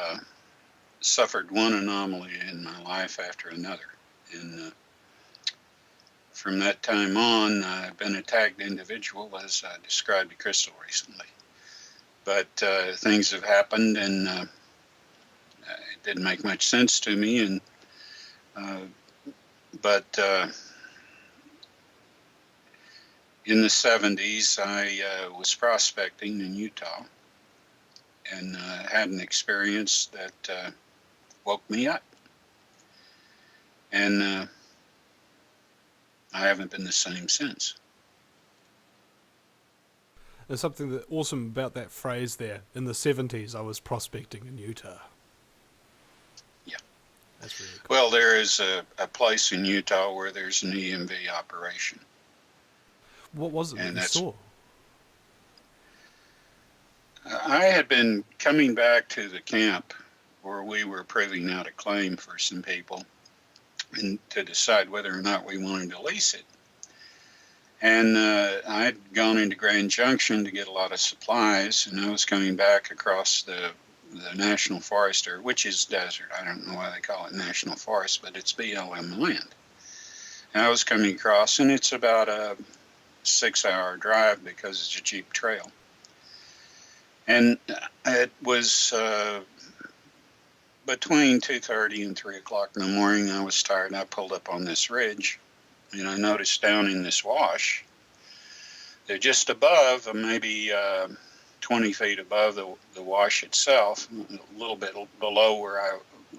suffered one anomaly in my life after another. And from that time on, I've been a tagged individual, as I described to Crystal recently. But things have happened, and it didn't make much sense to me. And but in the 70s, I was prospecting in Utah and had an experience that woke me up. And I haven't been the same since. There's something that awesome about that phrase there. In the 70s, I was prospecting in Utah. Yeah. That's really cool. Well, there is a place in Utah where there's an EMV operation. What was it that you saw? I had been coming back to the camp where we were proving out a claim for some people and to decide whether or not we wanted to lease it. And I had gone into Grand Junction to get a lot of supplies, and I was coming back across the National Forest, which is desert. I don't know why they call it National Forest, but it's BLM land. And I was coming across, and it's about a 6-hour drive because it's a Jeep trail. And it was between 2:30 and 3 o'clock in the morning. I was tired, and I pulled up on this ridge, and I noticed down in this wash, they're just above, maybe 20 feet above the wash itself, a little bit below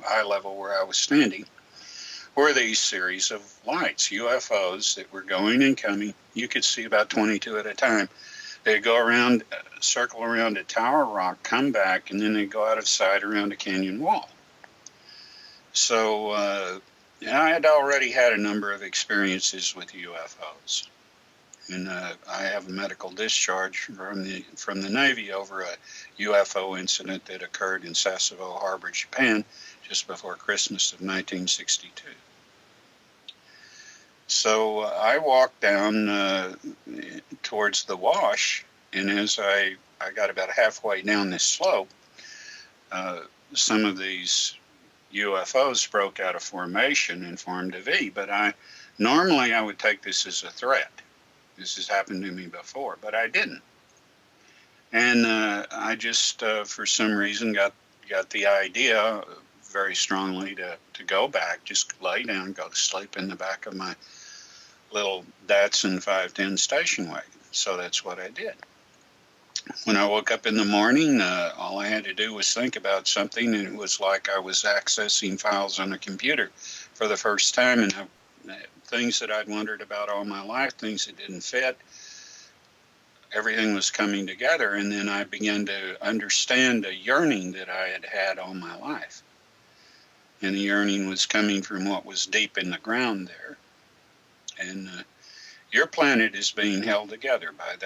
eye level where I was standing, were these series of lights, UFOs, that were going and coming. You could see about 22 at a time. They'd go around, circle around a tower rock, come back, and then they'd go out of sight around a canyon wall. So I had already had a number of experiences with UFOs. And I have a medical discharge from the Navy over a UFO incident that occurred in Sasebo Harbor, Japan, just before Christmas of 1962. So I walked down towards the wash, and as I got about halfway down this slope, some of these UFOs broke out of formation and formed a V. But normally I would take this as a threat. This has happened to me before, but I didn't. And I just, for some reason, got the idea very strongly to go back, just lay down, go to sleep in the back of my little Datsun 510 station wagon. So that's what I did. When I woke up in the morning, all I had to do was think about something, and it was like I was accessing files on a computer for the first time, and things that I'd wondered about all my life, things that didn't fit, everything was coming together, and then I began to understand a yearning that I had had all my life. And the yearning was coming from what was deep in the ground there. And your planet is being held together by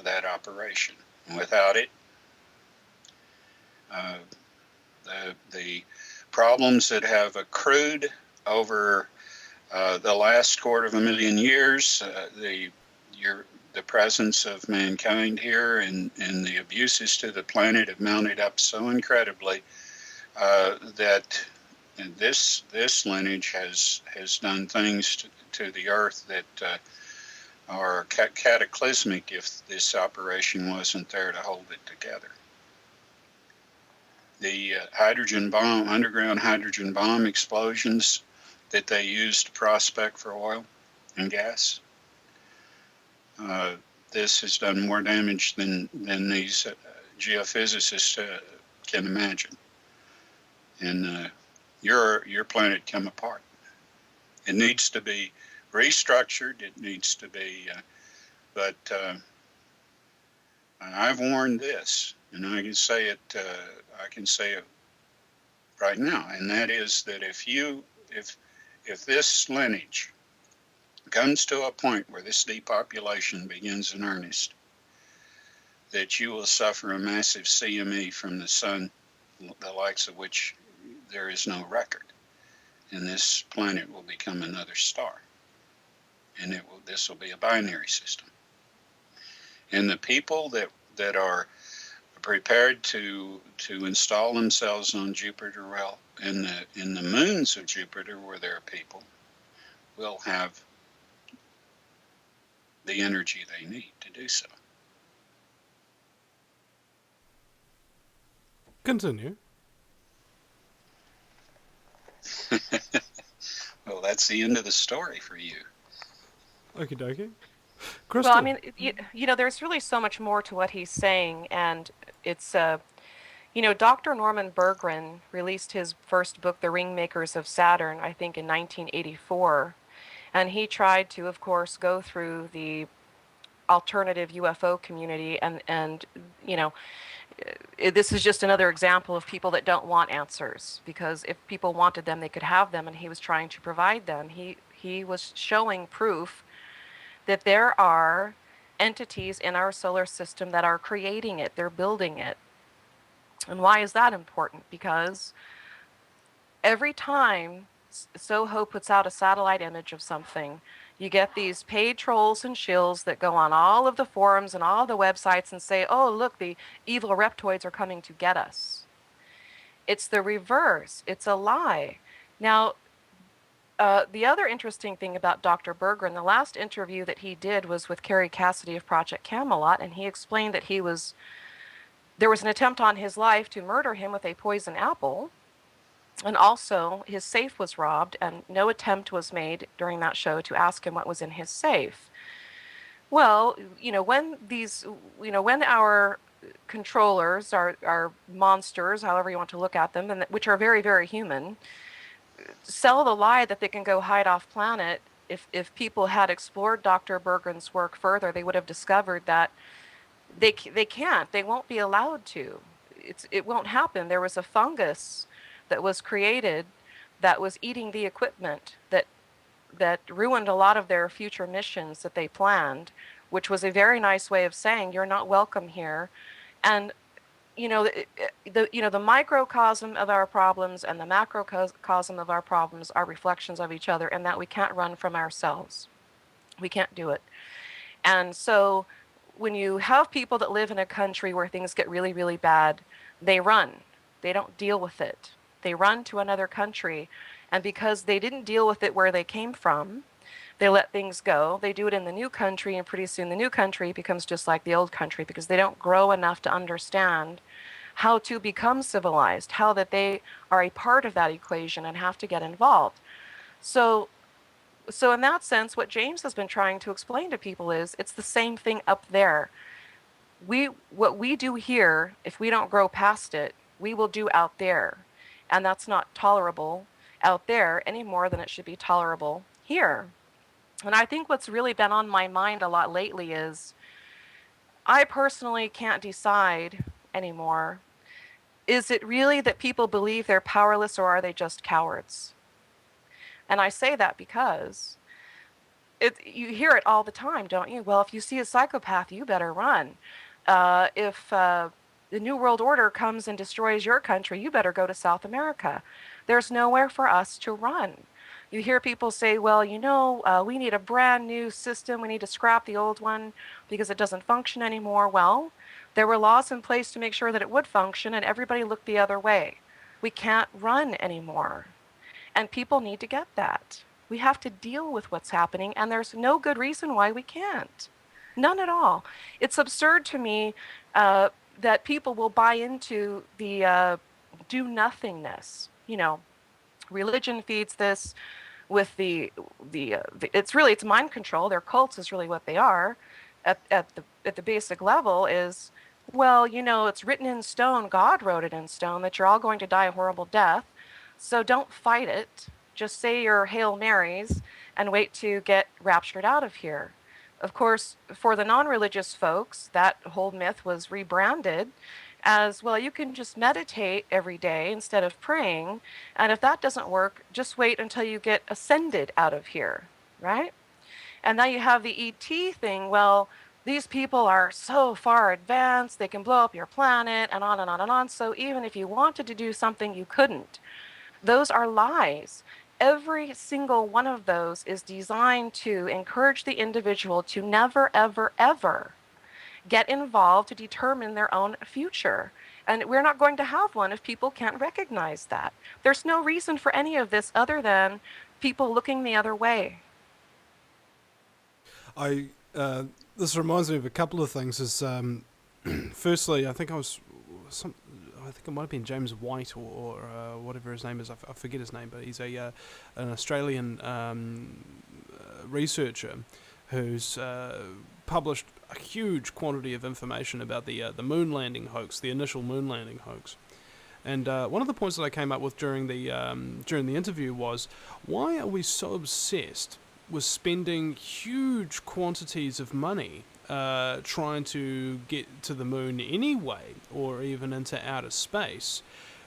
that operation. And without it, the problems that have accrued over the last 250,000 years, the presence of mankind here and the abuses to the planet have mounted up so incredibly that this lineage has done things to the earth that are cataclysmic if this operation wasn't there to hold it together. The hydrogen bomb, underground hydrogen bomb explosions that they used to prospect for oil and gas, this has done more damage than these geophysicists can imagine. and your planet come apart. It needs to be restructured. It needs to be, but I've warned this, and I can say it. I can say it right now, and that is that if this lineage comes to a point where this depopulation begins in earnest, that you will suffer a massive CME from the sun, the likes of which there is no record. And this planet will become another star. And this will be a binary system. And the people that are prepared to install themselves on Jupiter, well, in the moons of Jupiter where there are people, will have the energy they need to do so. Continue. Well, that's the end of the story for you. Okie dokie. Crystal. Well, I mean, you know, there's really so much more to what he's saying, and it's, you know, Dr. Norman Berggren released his first book, The Ringmakers of Saturn, I think in 1984, and he tried to, of course, go through the alternative UFO community, and you know, this is just another example of people that don't want answers, because if people wanted them, they could have them, and he was trying to provide them. He was showing proof that there are entities in our solar system that are creating it, they're building it. And why is that important? Because every time SOHO puts out a satellite image of something, you get these paid trolls and shills that go on all of the forums and all the websites and say, oh, look, the evil reptoids are coming to get us. It's the reverse. It's a lie. Now, the other interesting thing about Dr. Berggren, the last interview that he did was with Carrie Cassidy of Project Camelot, and he explained that there was an attempt on his life to murder him with a poison apple, and also his safe was robbed, and no attempt was made during that show to ask him what was in his safe. Well, you know, when our controllers, our monsters, however you want to look at them, and which are very, very human, sell the lie that they can go hide off planet, if people had explored Dr. Berggren's work further, they would have discovered that they can't. They won't be allowed to. It won't happen. There was a fungus that was created that was eating the equipment that ruined a lot of their future missions that they planned, which was a very nice way of saying you're not welcome here. And you know, the microcosm of our problems and the macrocosm of our problems are reflections of each other, and that we can't run from ourselves. We can't do it. And so when you have people that live in a country where things get really, really bad, they run. They don't deal with it. They run to another country, and because they didn't deal with it where they came from, they let things go. They do it in the new country, and pretty soon the new country becomes just like the old country, because they don't grow enough to understand how to become civilized, how that they are a part of that equation and have to get involved. So in that sense, what James has been trying to explain to people is it's the same thing up there. What we do here, if we don't grow past it, we will do out there. And that's not tolerable out there any more than it should be tolerable here. And I think what's really been on my mind a lot lately is I personally can't decide anymore. Is it really that people believe they're powerless, or are they just cowards? And I say that because you hear it all the time, don't you? Well, if you see a psychopath, you better run. If the New World Order comes and destroys your country, you better go to South America. There's nowhere for us to run. You hear people say, well, you know, we need a brand new system. We need to scrap the old one because it doesn't function anymore. Well, there were laws in place to make sure that it would function, and everybody looked the other way. We can't run anymore. And people need to get that. We have to deal with what's happening, and there's no good reason why we can't. None at all. It's absurd to me that people will buy into the do-nothingness. You know, religion feeds this with it's mind control. Their cults is really what they are. At the basic level is Well, it's written in stone, God wrote it in stone, that you're all going to die a horrible death. So don't fight it. Just say your Hail Marys and wait to get raptured out of here. Of course, for the non religious folks, that whole myth was rebranded as well. You can just meditate every day instead of praying. And if that doesn't work, just wait until you get ascended out of here, right? And now you have the ET thing. Well, these people are so far advanced, they can blow up your planet, and on and on and on. So even if you wanted to do something, you couldn't. Those are lies. Every single one of those is designed to encourage the individual to never, ever, ever get involved to determine their own future. And we're not going to have one if people can't recognize that. There's no reason for any of this other than people looking the other way. This reminds me of a couple of things. Firstly, I think it might have been James White or whatever his name is. I forget his name, but he's an Australian researcher who's published a huge quantity of information about the moon landing hoax, the initial moon landing hoax. And one of the points that I came up with during the interview was, why are we so obsessed with spending huge quantities of money trying to get to the moon anyway, or even into outer space,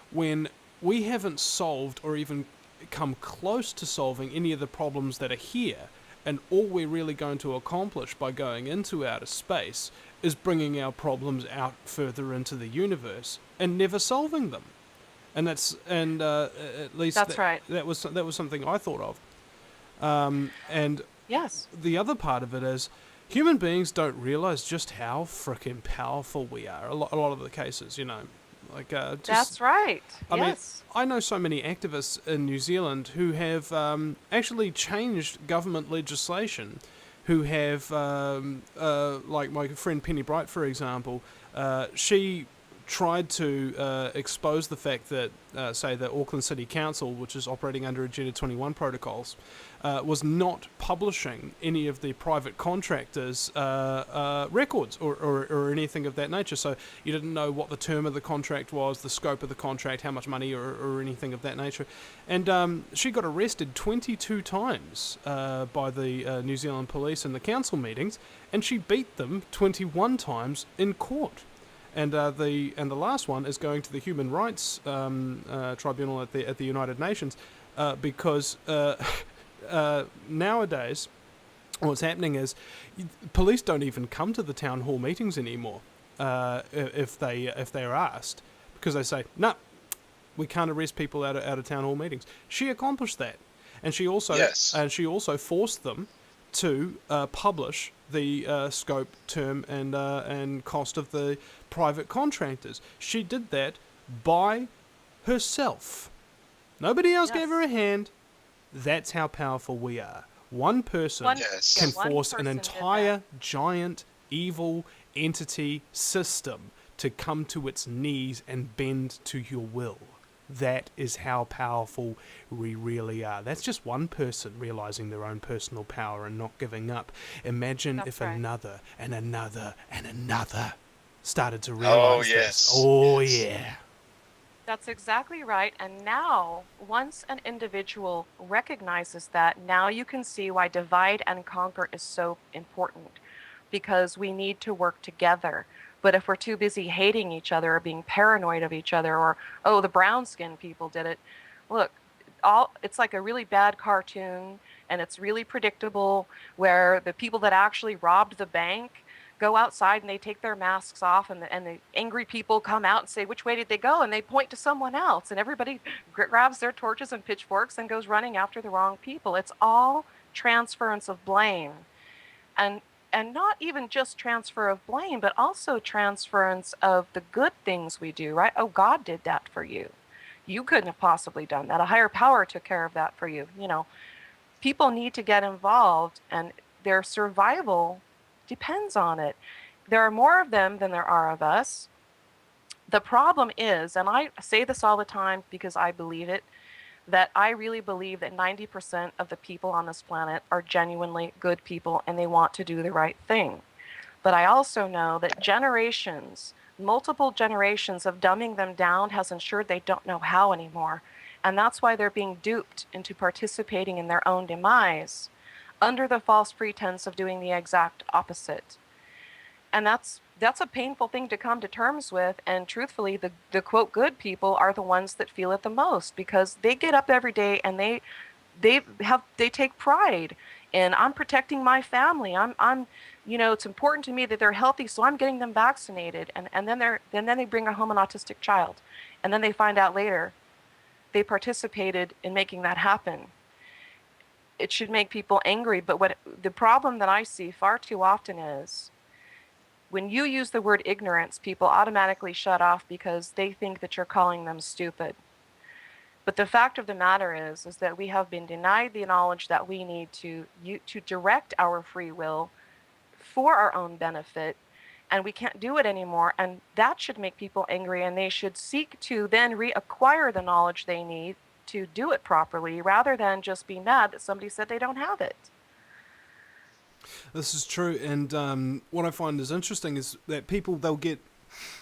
when we haven't solved or even come close to solving any of the problems that are here, and all we're really going to accomplish by going into outer space is bringing our problems out further into the universe and never solving them. And at least That's right. That was something I thought of. And Yes. the other part of it is, human beings don't realize just how frickin' powerful we are. A lot of the cases, That's right. I mean, Yes. I know so many activists in New Zealand who have actually changed government legislation, who have, like my friend Penny Bright, for example, she tried to expose the fact that, say, the Auckland City Council, which is operating under Agenda 21 protocols, was not publishing any of the private contractors' records or anything of that nature. So you didn't know what the term of the contract was, the scope of the contract, how much money, or anything of that nature. And she got arrested 22 times by the New Zealand police in the council meetings, and she beat them 21 times in court. And the last one is going to the Human Rights Tribunal at the United Nations, because nowadays what's happening is police don't even come to the town hall meetings anymore if they're asked, because they say, no, we can't arrest people out of town hall meetings. She accomplished that, and she also forced them to publish the scope, term, and cost of the private contractors. She did that by herself. Nobody else gave her a hand. That's how powerful we are. One person can force an entire giant evil entity system to come to its knees and bend to your will. That is how powerful we really are. That's just one person realizing their own personal power and not giving up. Imagine if another and another and another started to realize this. Oh, yeah. That's exactly right. And now, once an individual recognizes that, now you can see why divide and conquer is so important, because we need to work together. But if we're too busy hating each other or being paranoid of each other, or, oh, the brown skinned people did it, look, it's like a really bad cartoon, and it's really predictable, where the people that actually robbed the bank go outside and they take their masks off, and the angry people come out and say, which way did they go? And they point to someone else, and everybody grabs their torches and pitchforks and goes running after the wrong people. It's all transference of blame. And not even just transfer of blame, but also transference of the good things we do, right? Oh, God did that for you. You couldn't have possibly done that. A higher power took care of that for you. People need to get involved, and their survival depends on it. There are more of them than there are of us. The problem is, and I say this all the time because I believe it, that I really believe that 90% of the people on this planet are genuinely good people and they want to do the right thing. But I also know that generations multiple generations of dumbing them down has ensured they don't know how anymore. And that's why they're being duped into participating in their own demise under the false pretense of doing the exact opposite. And that's a painful thing to come to terms with. And truthfully, the quote good people are the ones that feel it the most, because they get up every day and they take pride in, I'm protecting my family. I'm it's important to me that they're healthy, so I'm getting them vaccinated. And then they bring home an autistic child, and then they find out later they participated in making that happen. It should make people angry. But what the problem that I see far too often is, when you use the word ignorance, people automatically shut off because they think that you're calling them stupid. But the fact of the matter is that we have been denied the knowledge that we need to direct our free will for our own benefit, and we can't do it anymore. And that should make people angry, and they should seek to then reacquire the knowledge they need to do it properly, rather than just be mad that somebody said they don't have it. This is true, and what I find is interesting is that people, they'll get...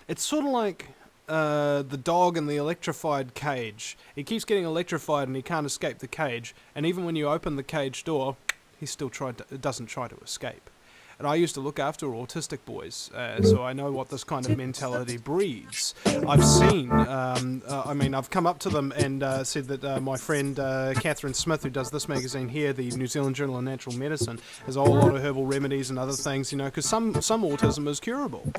It's sort of like the dog in the electrified cage. He keeps getting electrified and he can't escape the cage, and even when you open the cage door, he still doesn't try to escape. And I used to look after autistic boys, so I know what this kind of mentality breeds. I've seen, I've come up to them and said that my friend Catherine Smith, who does this magazine here, the New Zealand Journal of Natural Medicine, has a whole lot of herbal remedies and other things, because some autism is curable.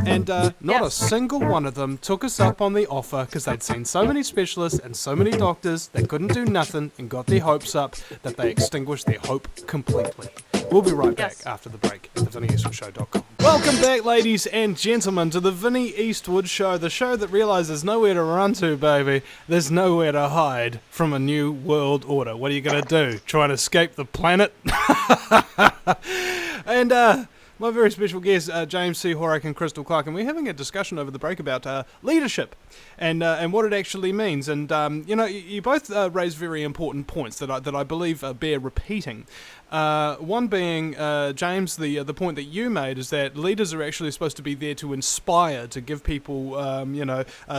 And not a single one of them took us up on the offer, because they'd seen so many specialists and so many doctors, they couldn't do nothing and got their hopes up, that they extinguished their hope completely. We'll be right back after the break at theVinnyEastwoodShow.com. Welcome back, ladies and gentlemen, to the Vinny Eastwood Show, the show that realizes there's nowhere to run to, baby. There's nowhere to hide from a new world order. What are you going to do? Try and escape the planet? And my very special guests, James C. Horak and Crystal Clark, and we're having a discussion over the break about leadership and what it actually means. And you both raise very important points that I believe bear repeating. One being, James, the point that you made is that leaders are actually supposed to be there to inspire, to give people,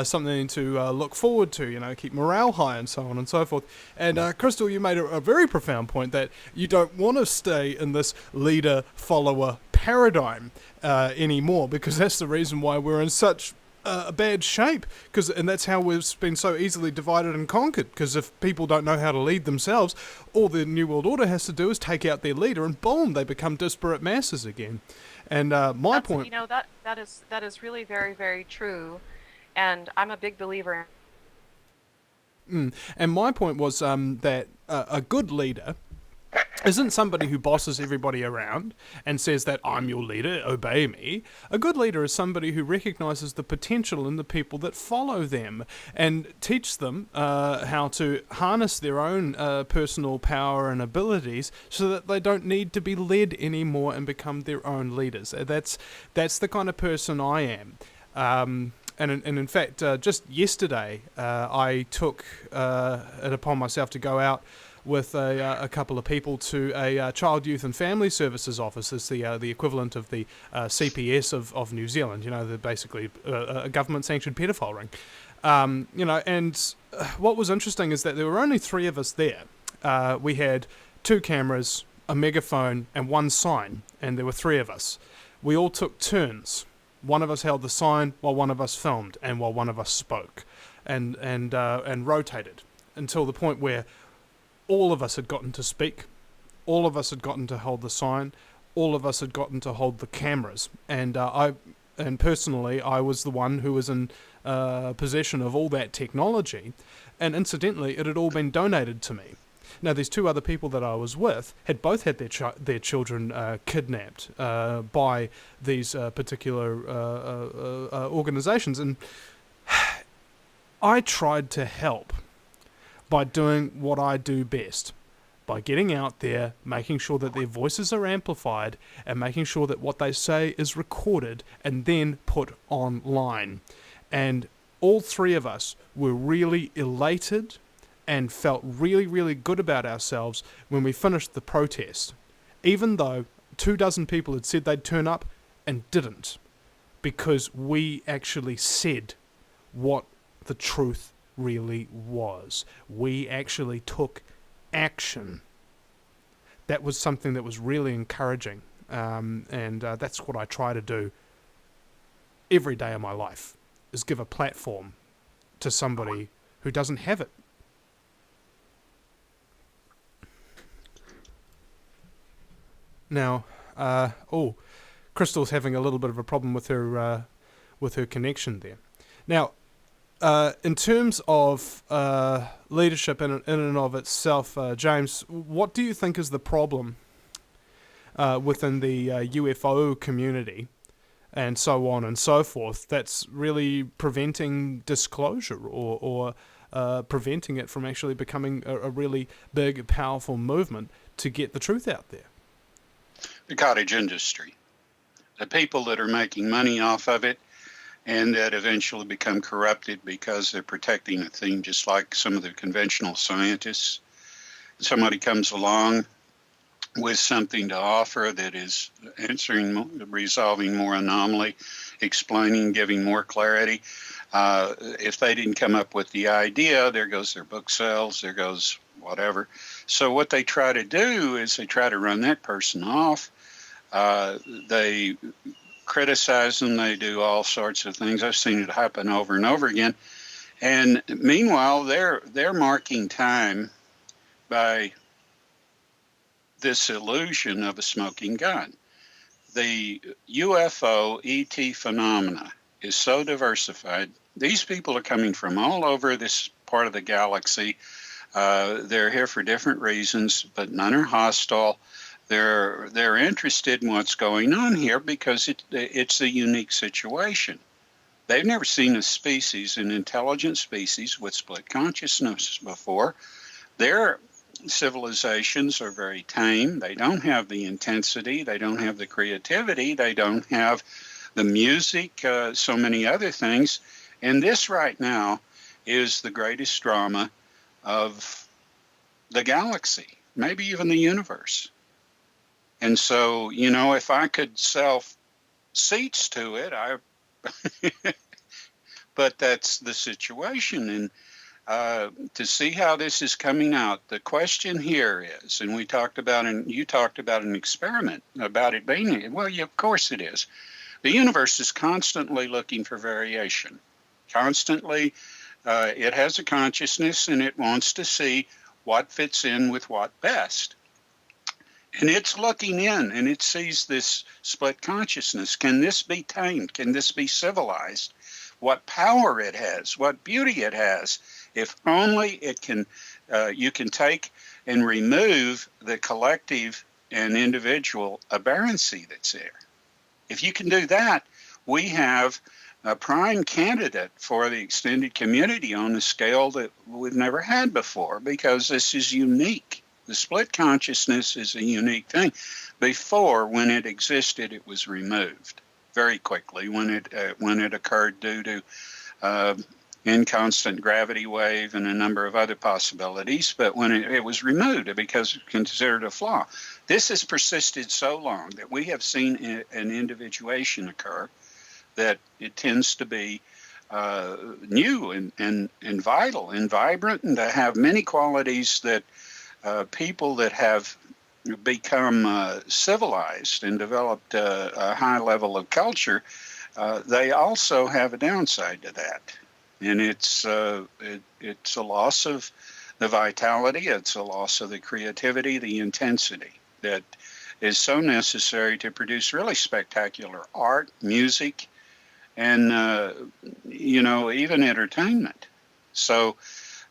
something to look forward to, keep morale high and so on and so forth. And Crystal, you made a very profound point that you don't want to stay in this leader-follower paradigm anymore, because that's the reason why we're in such a bad shape, and that's how we've been so easily divided and conquered, because if people don't know how to lead themselves, all the New World Order has to do is take out their leader and boom, they become disparate masses again. And my point... that is really very, very true, and I'm a big believer in... And my point was that a good leader isn't somebody who bosses everybody around and says that I'm your leader, obey me. A good leader is somebody who recognizes the potential in the people that follow them and teach them how to harness their own personal power and abilities so that they don't need to be led anymore and become their own leaders. That's the kind of person I am. And in fact, just yesterday, I took it upon myself to go out with a couple of people to a Child, Youth and Family Services office. It's the equivalent of the CPS of New Zealand. They're basically a government-sanctioned pedophile ring. And what was interesting is that there were only 3 of us there. We had 2 cameras, a megaphone, and 1 sign, and there were 3 of us. We all took turns. One of us held the sign while one of us filmed, and while one of us spoke, and rotated until the point where all of us had gotten to speak, all of us had gotten to hold the sign, all of us had gotten to hold the cameras, and personally I was the one who was in possession of all that technology, and incidentally it had all been donated to me. Now these 2 other people that I was with had both had their children kidnapped by these particular organizations, and I tried to help by doing what I do best, by getting out there, making sure that their voices are amplified, and making sure that what they say is recorded and then put online. And all 3 of us were really elated and felt really, really good about ourselves when we finished the protest, even though 24 people had said they'd turn up and didn't. because we actually said what the truth really was. We actually took action. That was something that was really encouraging, and that's what I try to do every day of my life, is give a platform to somebody who doesn't have it. Now, Crystal's having a little bit of a problem with her connection there. Now, in terms of leadership in and of itself, James, what do you think is the problem within the UFO community and so on and so forth that's really preventing disclosure or preventing it from actually becoming a really big, powerful movement to get the truth out there? The cottage industry. The people that are making money off of it and that eventually become corrupted because they're protecting a thing, just like some of the conventional scientists. Somebody comes along with something to offer that is resolving more anomaly, explaining, giving more clarity. If they didn't come up with the idea, there goes their book sales, there goes whatever. So what they try to do is they try to run that person off. They criticize them. They do all sorts of things. I've seen it happen over and over again. And meanwhile, they're marking time by this illusion of a smoking gun. The UFO ET phenomena is so diversified. These people are coming from all over this part of the galaxy. They're here for different reasons, but none are hostile. They're interested in what's going on here because it's a unique situation. They've never seen a species, an intelligent species with split consciousness before. Their civilizations are very tame. They don't have the intensity. They don't have the creativity. They don't have the music, so many other things. And this right now is the greatest drama of the galaxy, maybe even the universe. And so, if I could sell seats to it, but that's the situation. And to see how this is coming out, the question here is, and you talked about an experiment about it being, well, yeah, of course it is. The universe is constantly looking for variation. Constantly, it has a consciousness and it wants to see what fits in with what best. And it's looking in and it sees this split consciousness. Can this be tamed? Can this be civilized? What power it has, what beauty it has. If only it can, you can take and remove the collective and individual aberrancy that's there. If you can do that, we have a prime candidate for the extended community on a scale that we've never had before, because this is unique. The split consciousness is a unique thing. Before, when it existed, it was removed very quickly when it occurred due to inconstant gravity wave and a number of other possibilities. But when it was removed because it's considered a flaw. This has persisted so long that we have seen an individuation occur that it tends to be new and vital and vibrant, and to have many qualities that people that have become civilized and developed a high level of culture, they also have a downside to that. And it's a loss of the vitality, it's a loss of the creativity, the intensity that is so necessary to produce really spectacular art, music, and, even entertainment. So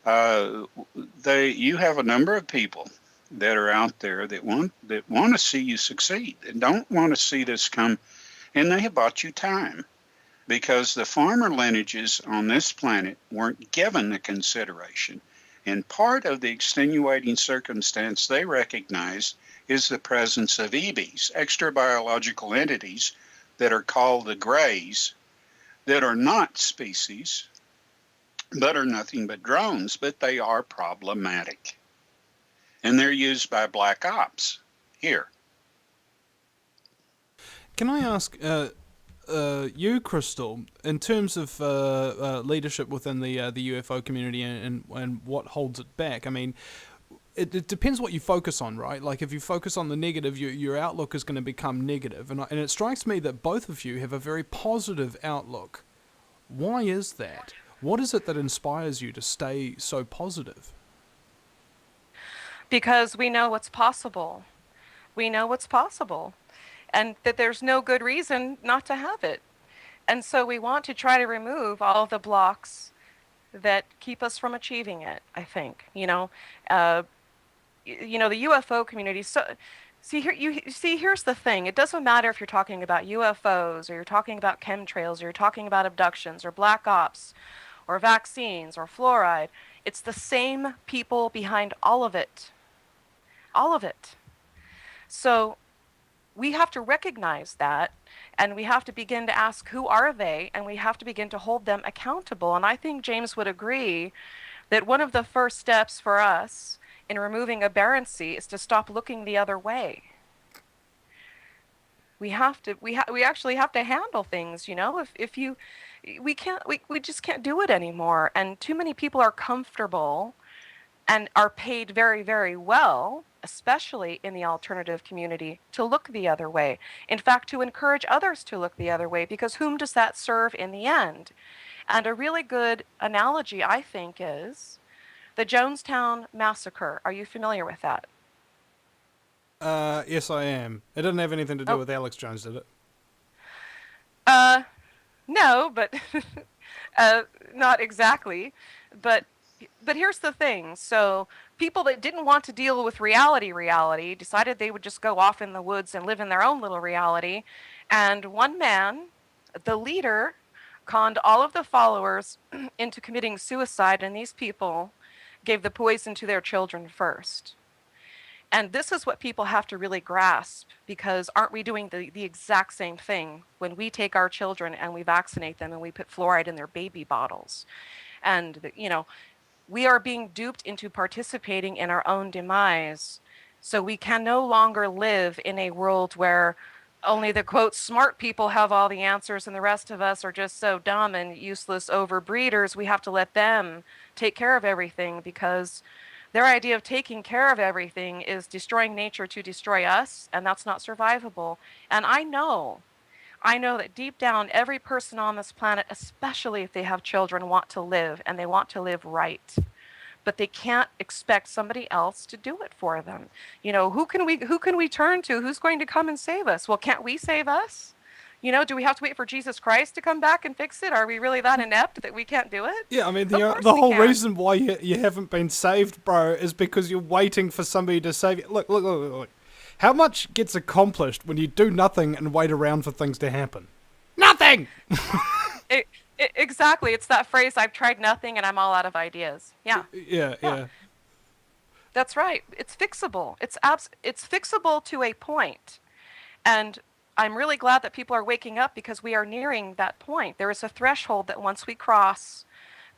you have a number of people that are out there that want to see you succeed and don't want to see this come, and they have bought you time, because the farmer lineages on this planet weren't given the consideration. And part of the extenuating circumstance they recognized is the presence of EVs, extra biological entities that are called the Greys, that are not species, but are nothing but drones, but they are problematic. And they're used by black ops here. Can I ask, you, Crystal, in terms of leadership within the UFO community and what holds it back. I mean, it depends what you focus on, right? Like if you focus on the negative, your outlook is going to become negative. And it strikes me that both of you have a very positive outlook. Why is that? What is it that inspires you to stay so positive? Because we know what's possible. We know what's possible. And that there's no good reason not to have it. And so we want to try to remove all of the blocks that keep us from achieving it, I think. The UFO community. So, here's the thing. It doesn't matter if you're talking about UFOs or you're talking about chemtrails or you're talking about abductions or black ops or vaccines or fluoride. It's the same people behind all of it. All of it. So we have to recognize that, and we have to begin to ask who are they, and we have to begin to hold them accountable. And I think James would agree that one of the first steps for us in removing aberrancy is to stop looking the other way. We actually have to handle things, we just can't do it anymore. And too many people are comfortable and are paid very, very well, especially in the alternative community, to look the other way. In fact, to encourage others to look the other way, because whom does that serve in the end? And a really good analogy, I think, is the Jonestown Massacre. Are you familiar with that? Yes, I am. It didn't have anything to do with Alex Jones, did it? No, but not exactly. But here's the thing. So people that didn't want to deal with reality decided they would just go off in the woods and live in their own little reality. And one man, the leader, conned all of the followers into committing suicide, and these people gave the poison to their children first. And this is what people have to really grasp, because aren't we doing the exact same thing when we take our children and we vaccinate them and we put fluoride in their baby bottles? And, we are being duped into participating in our own demise. So we can no longer live in a world where only the, quote, smart people have all the answers and the rest of us are just so dumb and useless overbreeders. We have to let them take care of everything, because their idea of taking care of everything is destroying nature to destroy us, and that's not survivable. And I know that deep down, every person on this planet, especially if they have children, want to live, and they want to live right. But they can't expect somebody else to do it for them. Who can we turn to? Who's going to come and save us? Well, can't we save us? Do we have to wait for Jesus Christ to come back and fix it? Are we really that inept that we can't do it? Yeah, I mean, the whole reason why you haven't been saved, bro, is because you're waiting for somebody to save you. Look. How much gets accomplished when you do nothing and wait around for things to happen? Nothing! Exactly. It's that phrase, I've tried nothing and I'm all out of ideas. Yeah. Yeah. That's right. It's fixable. It's fixable to a point. And I'm really glad that people are waking up, because we are nearing that point. There is a threshold that once we cross,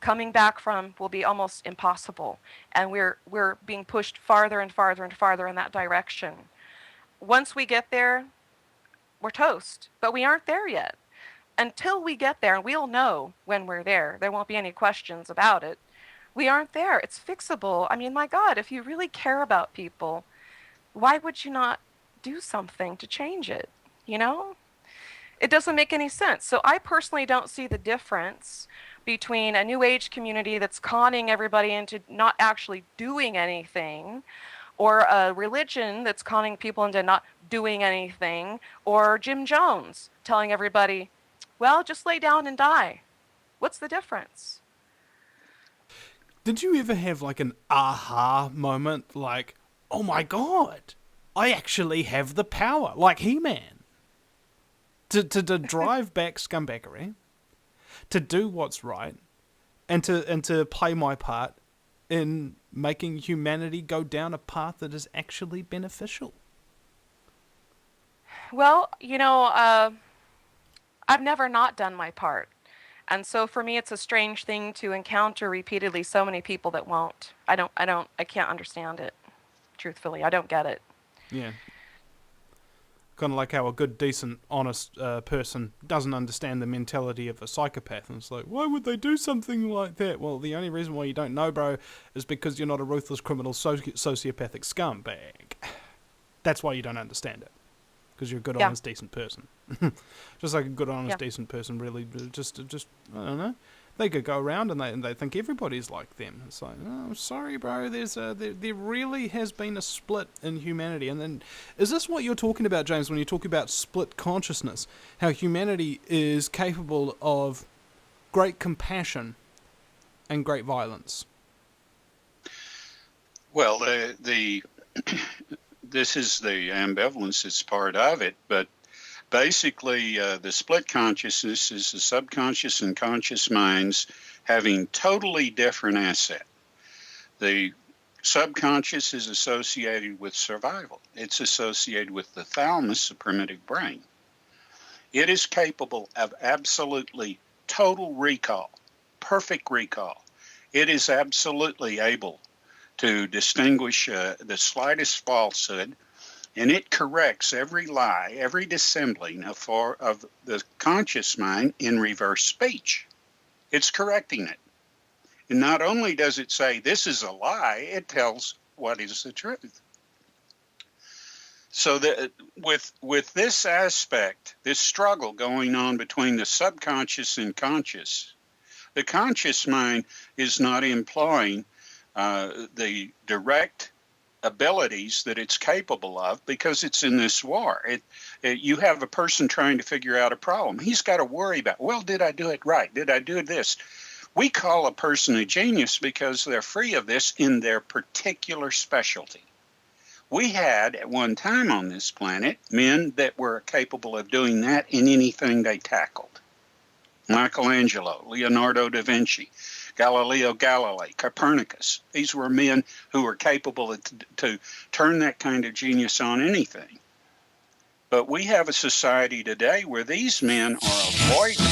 coming back from will be almost impossible. And we're being pushed farther and farther and farther in that direction. Once we get there, we're toast. But we aren't there yet. Until we get there, and we'll know when we're there. There won't be any questions about it. We aren't there. It's fixable. I mean, my God, if you really care about people, why would you not do something to change it? It doesn't make any sense. So I personally don't see the difference between a New Age community that's conning everybody into not actually doing anything, or a religion that's conning people into not doing anything, or Jim Jones telling everybody, well, just lay down and die. What's the difference? Did you ever have like an aha moment, like, oh my God, I actually have the power, like He-Man? To drive back scumbaggery, to do what's right, and to play my part in making humanity go down a path that is actually beneficial. Well, I've never not done my part. And so for me, it's a strange thing to encounter repeatedly so many people that won't. I can't understand it. Truthfully, I don't get it. Yeah. Kind of like how a good, decent, honest person doesn't understand the mentality of a psychopath. And it's like, why would they do something like that? Well, the only reason why you don't know, bro, is because you're not a ruthless criminal sociopathic scumbag. That's why you don't understand it. Because you're a good, honest, decent person. Just like a good, honest, decent person really just, I don't know. They could go around and they think everybody's like them. It's like, oh, sorry, bro. There really has been a split in humanity. And then, is this what you're talking about, James, when you talk about split consciousness? How humanity is capable of great compassion and great violence? Well, this is the ambivalence. It's part of it, but basically, the split consciousness is the subconscious and conscious minds having totally different assets. The subconscious is associated with survival. It's associated with the thalamus, the primitive brain. It is capable of absolutely total recall, perfect recall. It is absolutely able to distinguish the slightest falsehood, and it corrects every lie, every dissembling of the conscious mind in reverse speech. It's correcting it. And not only does it say this is a lie, it tells what is the truth. So that with this aspect, this struggle going on between the subconscious and conscious, the conscious mind is not employing the direct abilities that it's capable of because it's in this war. You have a person trying to figure out a problem. He's got to worry about, well, did I do it right? Did I do this? We call a person a genius because they're free of this in their particular specialty. We had at one time on this planet men that were capable of doing that in anything they tackled. Michelangelo, Leonardo da Vinci, Galileo Galilei, Copernicus. These were men who were capable to turn that kind of genius on anything. But we have a society today where these men are avoiding.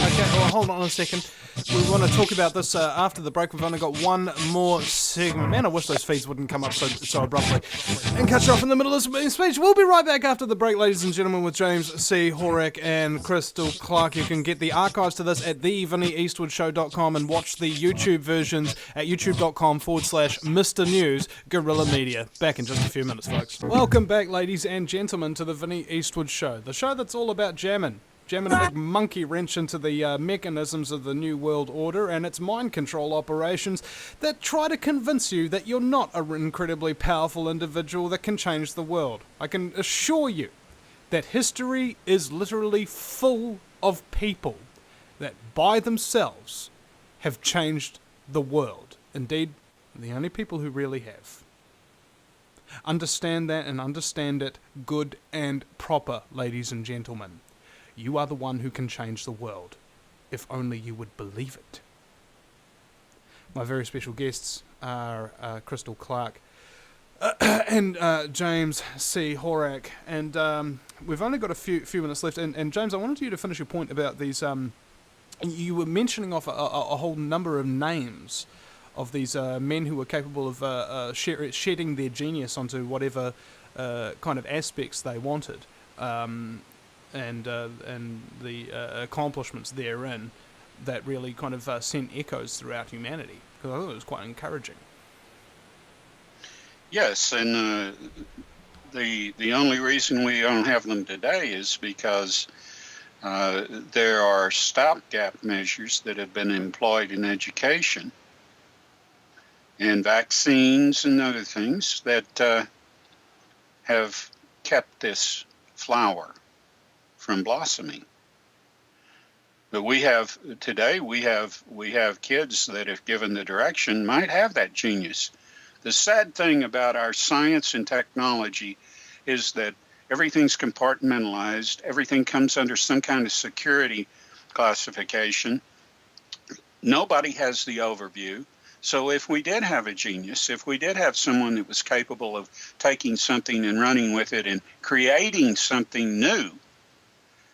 Okay, well, hold on a second. We want to talk about this after the break. We've only got one more segment. Man, I wish those feeds wouldn't come up so abruptly and cut you off in the middle of this speech. We'll be right back after the break, ladies and gentlemen, with James C. Horak and Crystal Clark. You can get the archives to this at thevinnieeastwoodshow.com and watch the YouTube versions at youtube.com/Mr. News Guerrilla Media. Back in just a few minutes, folks. Welcome back, ladies and gentlemen, to the Vinny Eastwood Show, the show that's all about jamming a big monkey wrench into the mechanisms of the New World Order and its mind control operations that try to convince you that you're not an incredibly powerful individual that can change the world. I can assure you that history is literally full of people that by themselves have changed the world. Indeed, the only people who really have. Understand that and understand it good and proper, ladies and gentlemen. You are the one who can change the world, if only you would believe it. My very special guests are Crystal Clark and James C. Horak, and we've only got a few minutes left. And James, I wanted you to finish your point about these. You were mentioning off a whole number of names of these men who were capable of shedding their genius onto whatever kind of aspects they wanted. And the accomplishments therein that really kind of sent echoes throughout humanity, because I thought it was quite encouraging. Yes, and the only reason we don't have them today is because there are stopgap measures that have been employed in education and vaccines and other things that have kept this flower from blossoming. But we have kids that, if given the direction, might have that genius. The sad thing about our science and technology is that everything's compartmentalized, everything comes under some kind of security classification. Nobody has the overview. So if we did have a genius, if we did have someone that was capable of taking something and running with it and creating something new,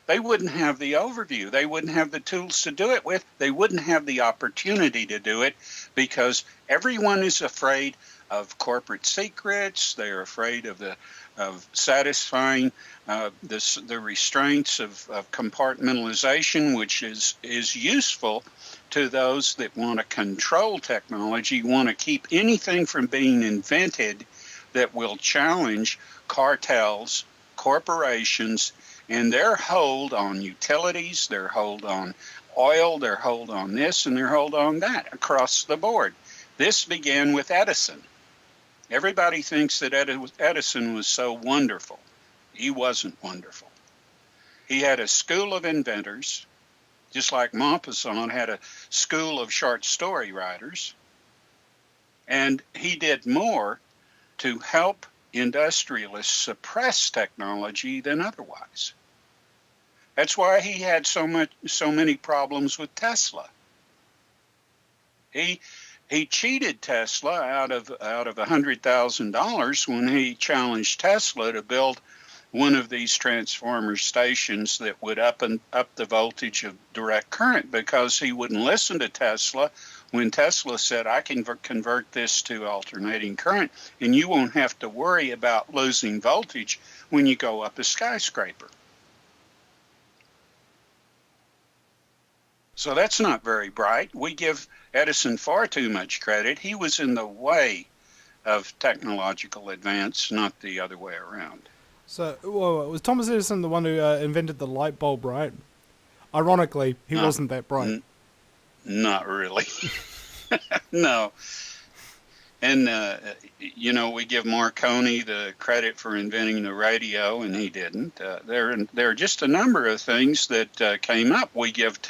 they wouldn't have the overview. They wouldn't have the tools to do it with. They wouldn't have the opportunity to do it because everyone is afraid of corporate secrets. They're afraid of the of satisfying the restraints of compartmentalization, which is useful to those that want to control technology, want to keep anything from being invented that will challenge cartels, corporations, and their hold on utilities, their hold on oil, their hold on this, and their hold on that across the board. This began with Edison. Everybody thinks that Edison was so wonderful. He wasn't wonderful. He had a school of inventors, just like Maupassant had a school of short story writers. And he did more to help industrialists suppress technology than otherwise. That's why he had so many problems with Tesla. He cheated Tesla out of $100,000 when he challenged Tesla to build one of these transformer stations that would up the voltage of direct current, because he wouldn't listen to Tesla when Tesla said, I can convert this to alternating current, and you won't have to worry about losing voltage when you go up a skyscraper. So that's not very bright. We give Edison far too much credit. He was in the way of technological advance, not the other way around. So, was Thomas Edison the one who invented the light bulb, right? Ironically, he wasn't that bright. Not really. No. And, we give Marconi the credit for inventing the radio, and he didn't. There are just a number of things that came up. We give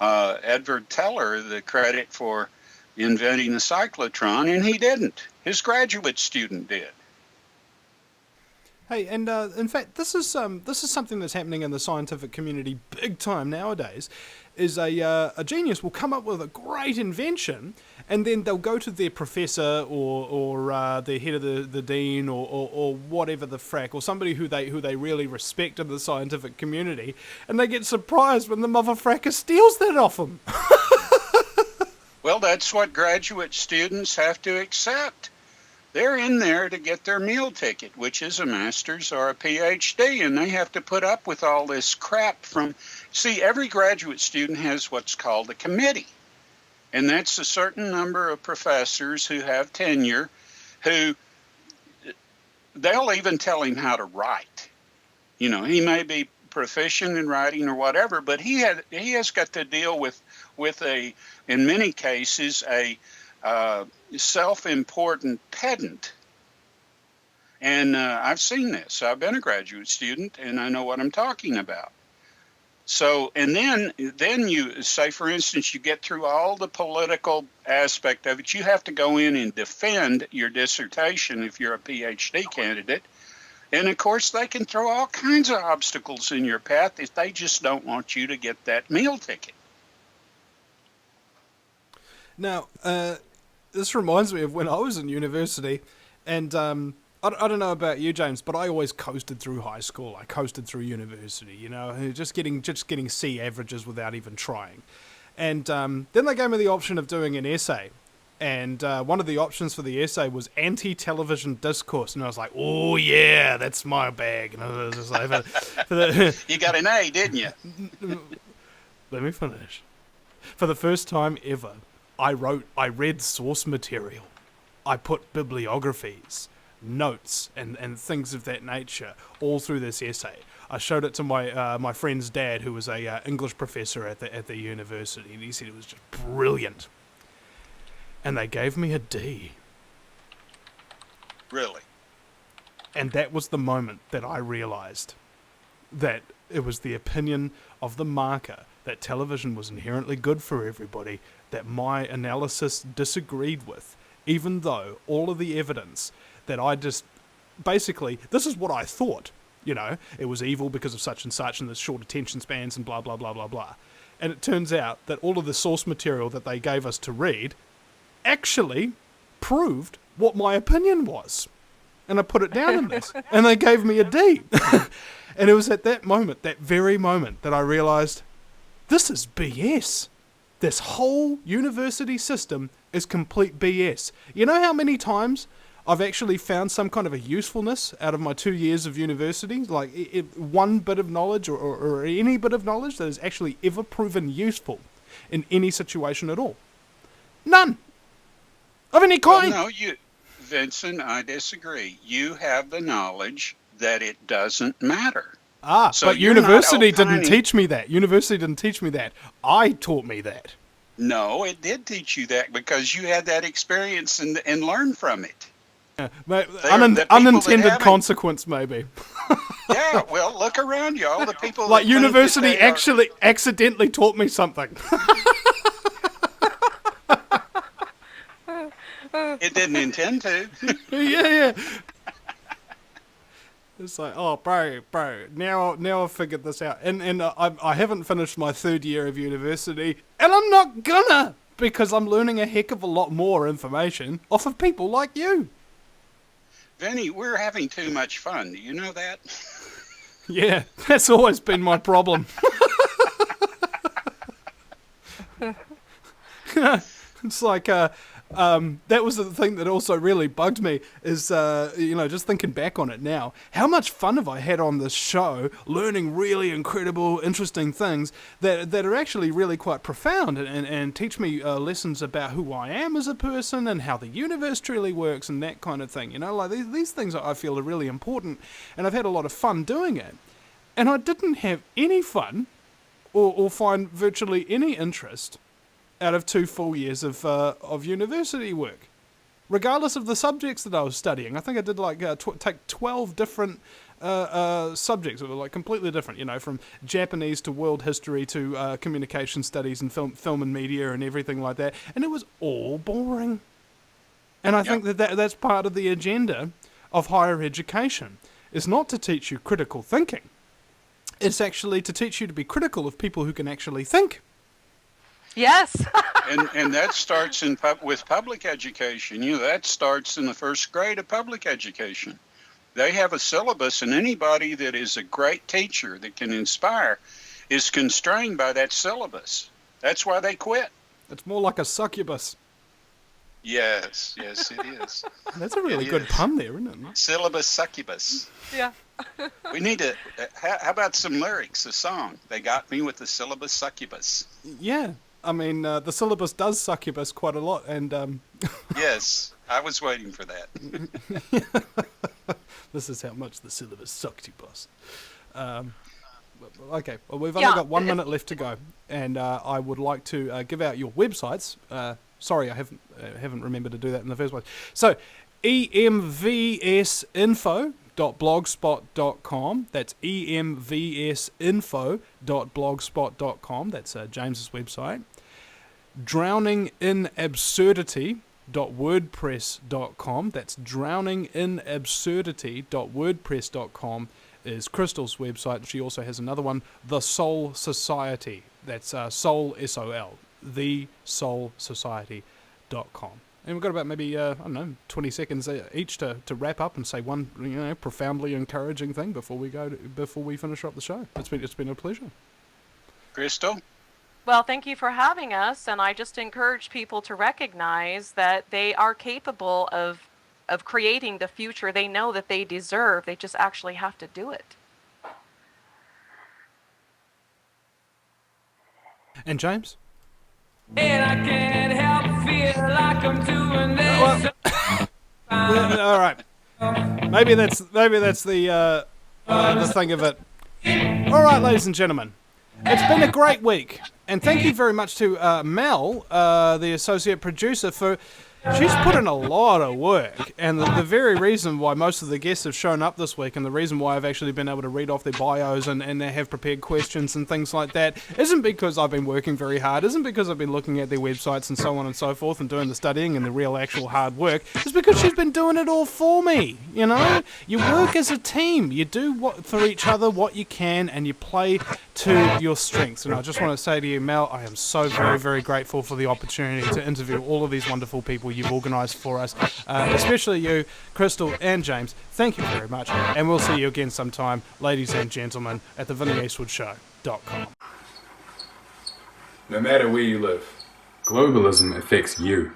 Edward Teller, the credit for inventing the cyclotron, and he didn't. His graduate student did. Hey, and in fact, this is something that's happening in the scientific community big time nowadays. Is a genius will come up with a great invention, and then they'll go to their professor or their head of the dean or whatever the frack, or somebody who they really respect in the scientific community, and they get surprised when the mother fracker steals that off them. Well, that's what graduate students have to accept. They're in there to get their meal ticket, which is a master's or a PhD, and they have to put up with all this crap from... See, every graduate student has what's called a committee, and that's a certain number of professors who have tenure who... They'll even tell him how to write. He may be proficient in writing or whatever, but he has got to deal with in many cases, a self-important pedant. And I've seen this. I've been a graduate student, and I know what I'm talking about. So, and then you say, for instance, you get through all the political aspect of it. You have to go in and defend your dissertation if you're a PhD candidate. And, of course, they can throw all kinds of obstacles in your path if they just don't want you to get that meal ticket. Now, this reminds me of when I was in university, and I don't know about you, James, but I always coasted through high school. I coasted through university, just getting C averages without even trying. And then they gave me the option of doing an essay. And one of the options for the essay was anti-television discourse. And I was like, oh, yeah, that's my bag. And I was just like, you got an A, didn't you? Let me finish. For the first time ever, I read source material. I put bibliographies, notes, and things of that nature all through this essay. I showed it to my friend's dad, who was a English professor at the university, and he said it was just brilliant. And they gave me a D. Really? And that was the moment that I realized that it was the opinion of the marker that television was inherently good for everybody that my analysis disagreed with, even though all of the evidence that I just... Basically, this is what I thought. It was evil because of such and such and the short attention spans and blah, blah, blah, blah, blah. And it turns out that all of the source material that they gave us to read actually proved what my opinion was. And I put it down in this. And they gave me a D. And it was at that moment, that very moment, that I realized, this is BS. This whole university system is complete BS. You know how many times I've actually found some kind of a usefulness out of my 2 years of university, like one bit of knowledge or any bit of knowledge that has actually ever proven useful in any situation at all. None. Of any kind. Well, no, Vincent, I disagree. You have the knowledge that it doesn't matter. So but university didn't teach me that. University didn't teach me that. I taught me that. No, it did teach you that because you had that experience and learned from it. Unintended consequence, maybe. Yeah, well, look around you. All the people like university actually accidentally taught me something. It didn't intend to. Yeah. It's like, oh, bro, now I've figured this out. And I haven't finished my 3rd year of university, and I'm not gonna, because I'm learning a heck of a lot more information off of people like you. Vinny, we're having too much fun. Do you know that? Yeah, that's always been my problem. It's like, that was the thing that also really bugged me is, just thinking back on it now, how much fun have I had on this show learning really incredible, interesting things that are actually really quite profound and teach me lessons about who I am as a person and how the universe truly works and that kind of thing. Like these things I feel are really important, and I've had a lot of fun doing it. And I didn't have any fun or find virtually any interest out of 2 full years of university work, regardless of the subjects that I was studying. I think I did take 12 different subjects that were like completely different, from Japanese to world history to communication studies and film and media and everything like that, and it was all boring. And I think that's part of the agenda of higher education. It's not to teach you critical thinking. It's actually to teach you to be critical of people who can actually think. Yes. and that starts with public education. That starts in the 1st grade of public education. They have a syllabus, and anybody that is a great teacher that can inspire is constrained by that syllabus. That's why they quit. It's more like a succubus. Yes, it is. That's a really good pun there, isn't it? Syllabus succubus. Yeah. We need to, how about some lyrics, a song? They got me with the syllabus succubus. Yeah. I mean, the syllabus does succubus quite a lot, and... Yes, I was waiting for that. This is how much the syllabus succubus. Okay, well, we've only got 1 minute left to go, and I would like to give out your websites. Sorry, I haven't remembered to do that in the first place. So, emvsinfo.blogspot.com. That's emvsinfo.blogspot.com. That's James's website. drowninginabsurdity.wordpress.com. That's drowninginabsurdity.wordpress.com is Crystal's website. She also has another one, The Soul Society. That's Soul, S-O-L, thesoulsociety.com. And we've got about maybe, 20 seconds each to wrap up and say one, profoundly encouraging thing before we finish up the show. It's been a pleasure. Crystal? Well, thank you for having us, and I just encourage people to recognize that they are capable of creating the future they know that they deserve. They just actually have to do it. And James? And I can't help feel like I'm doing this. All right. Maybe that's the thing of it. All right, ladies and gentlemen, it's been a great week, and thank you very much to Mel, the associate producer, for. She's put in a lot of work, and the very reason why most of the guests have shown up this week, and the reason why I've actually been able to read off their bios and they have prepared questions and things like that, isn't because I've been working very hard, isn't because I've been looking at their websites and so on and so forth and doing the studying and the real actual hard work. It's because she's been doing it all for me, You work as a team. You do for each other what you can, and you play to your strengths. And I just want to say to you, Mel, I am so very, very grateful for the opportunity to interview all of these wonderful people you've organised for us, especially you, Crystal and James. Thank you very much, and we'll see you again sometime, ladies and gentlemen, at the VinnyEastwoodShow.com. No matter where you live, globalism affects you.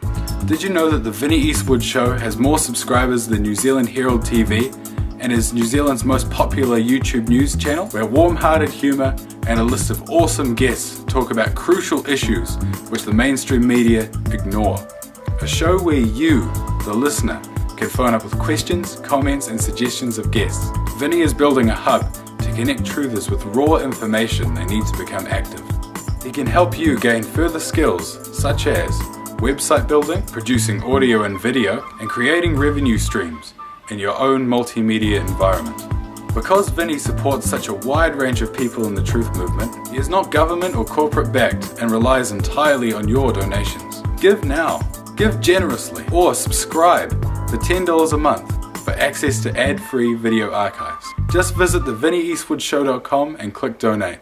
Did you know that the Vinny Eastwood Show has more subscribers than New Zealand Herald TV and is New Zealand's most popular YouTube news channel, where warm-hearted humour and a list of awesome guests talk about crucial issues which the mainstream media ignore. A show where you, the listener, can phone up with questions, comments and suggestions of guests. Vinny is building a hub to connect truthers with raw information they need to become active. He can help you gain further skills such as website building, producing audio and video, and creating revenue streams in your own multimedia environment. Because Vinny supports such a wide range of people in the truth movement, he is not government or corporate backed and relies entirely on your donations. Give now, give generously, or subscribe for $10 a month for access to ad-free video archives. Just visit thevinnieeastwoodshow.com and click donate.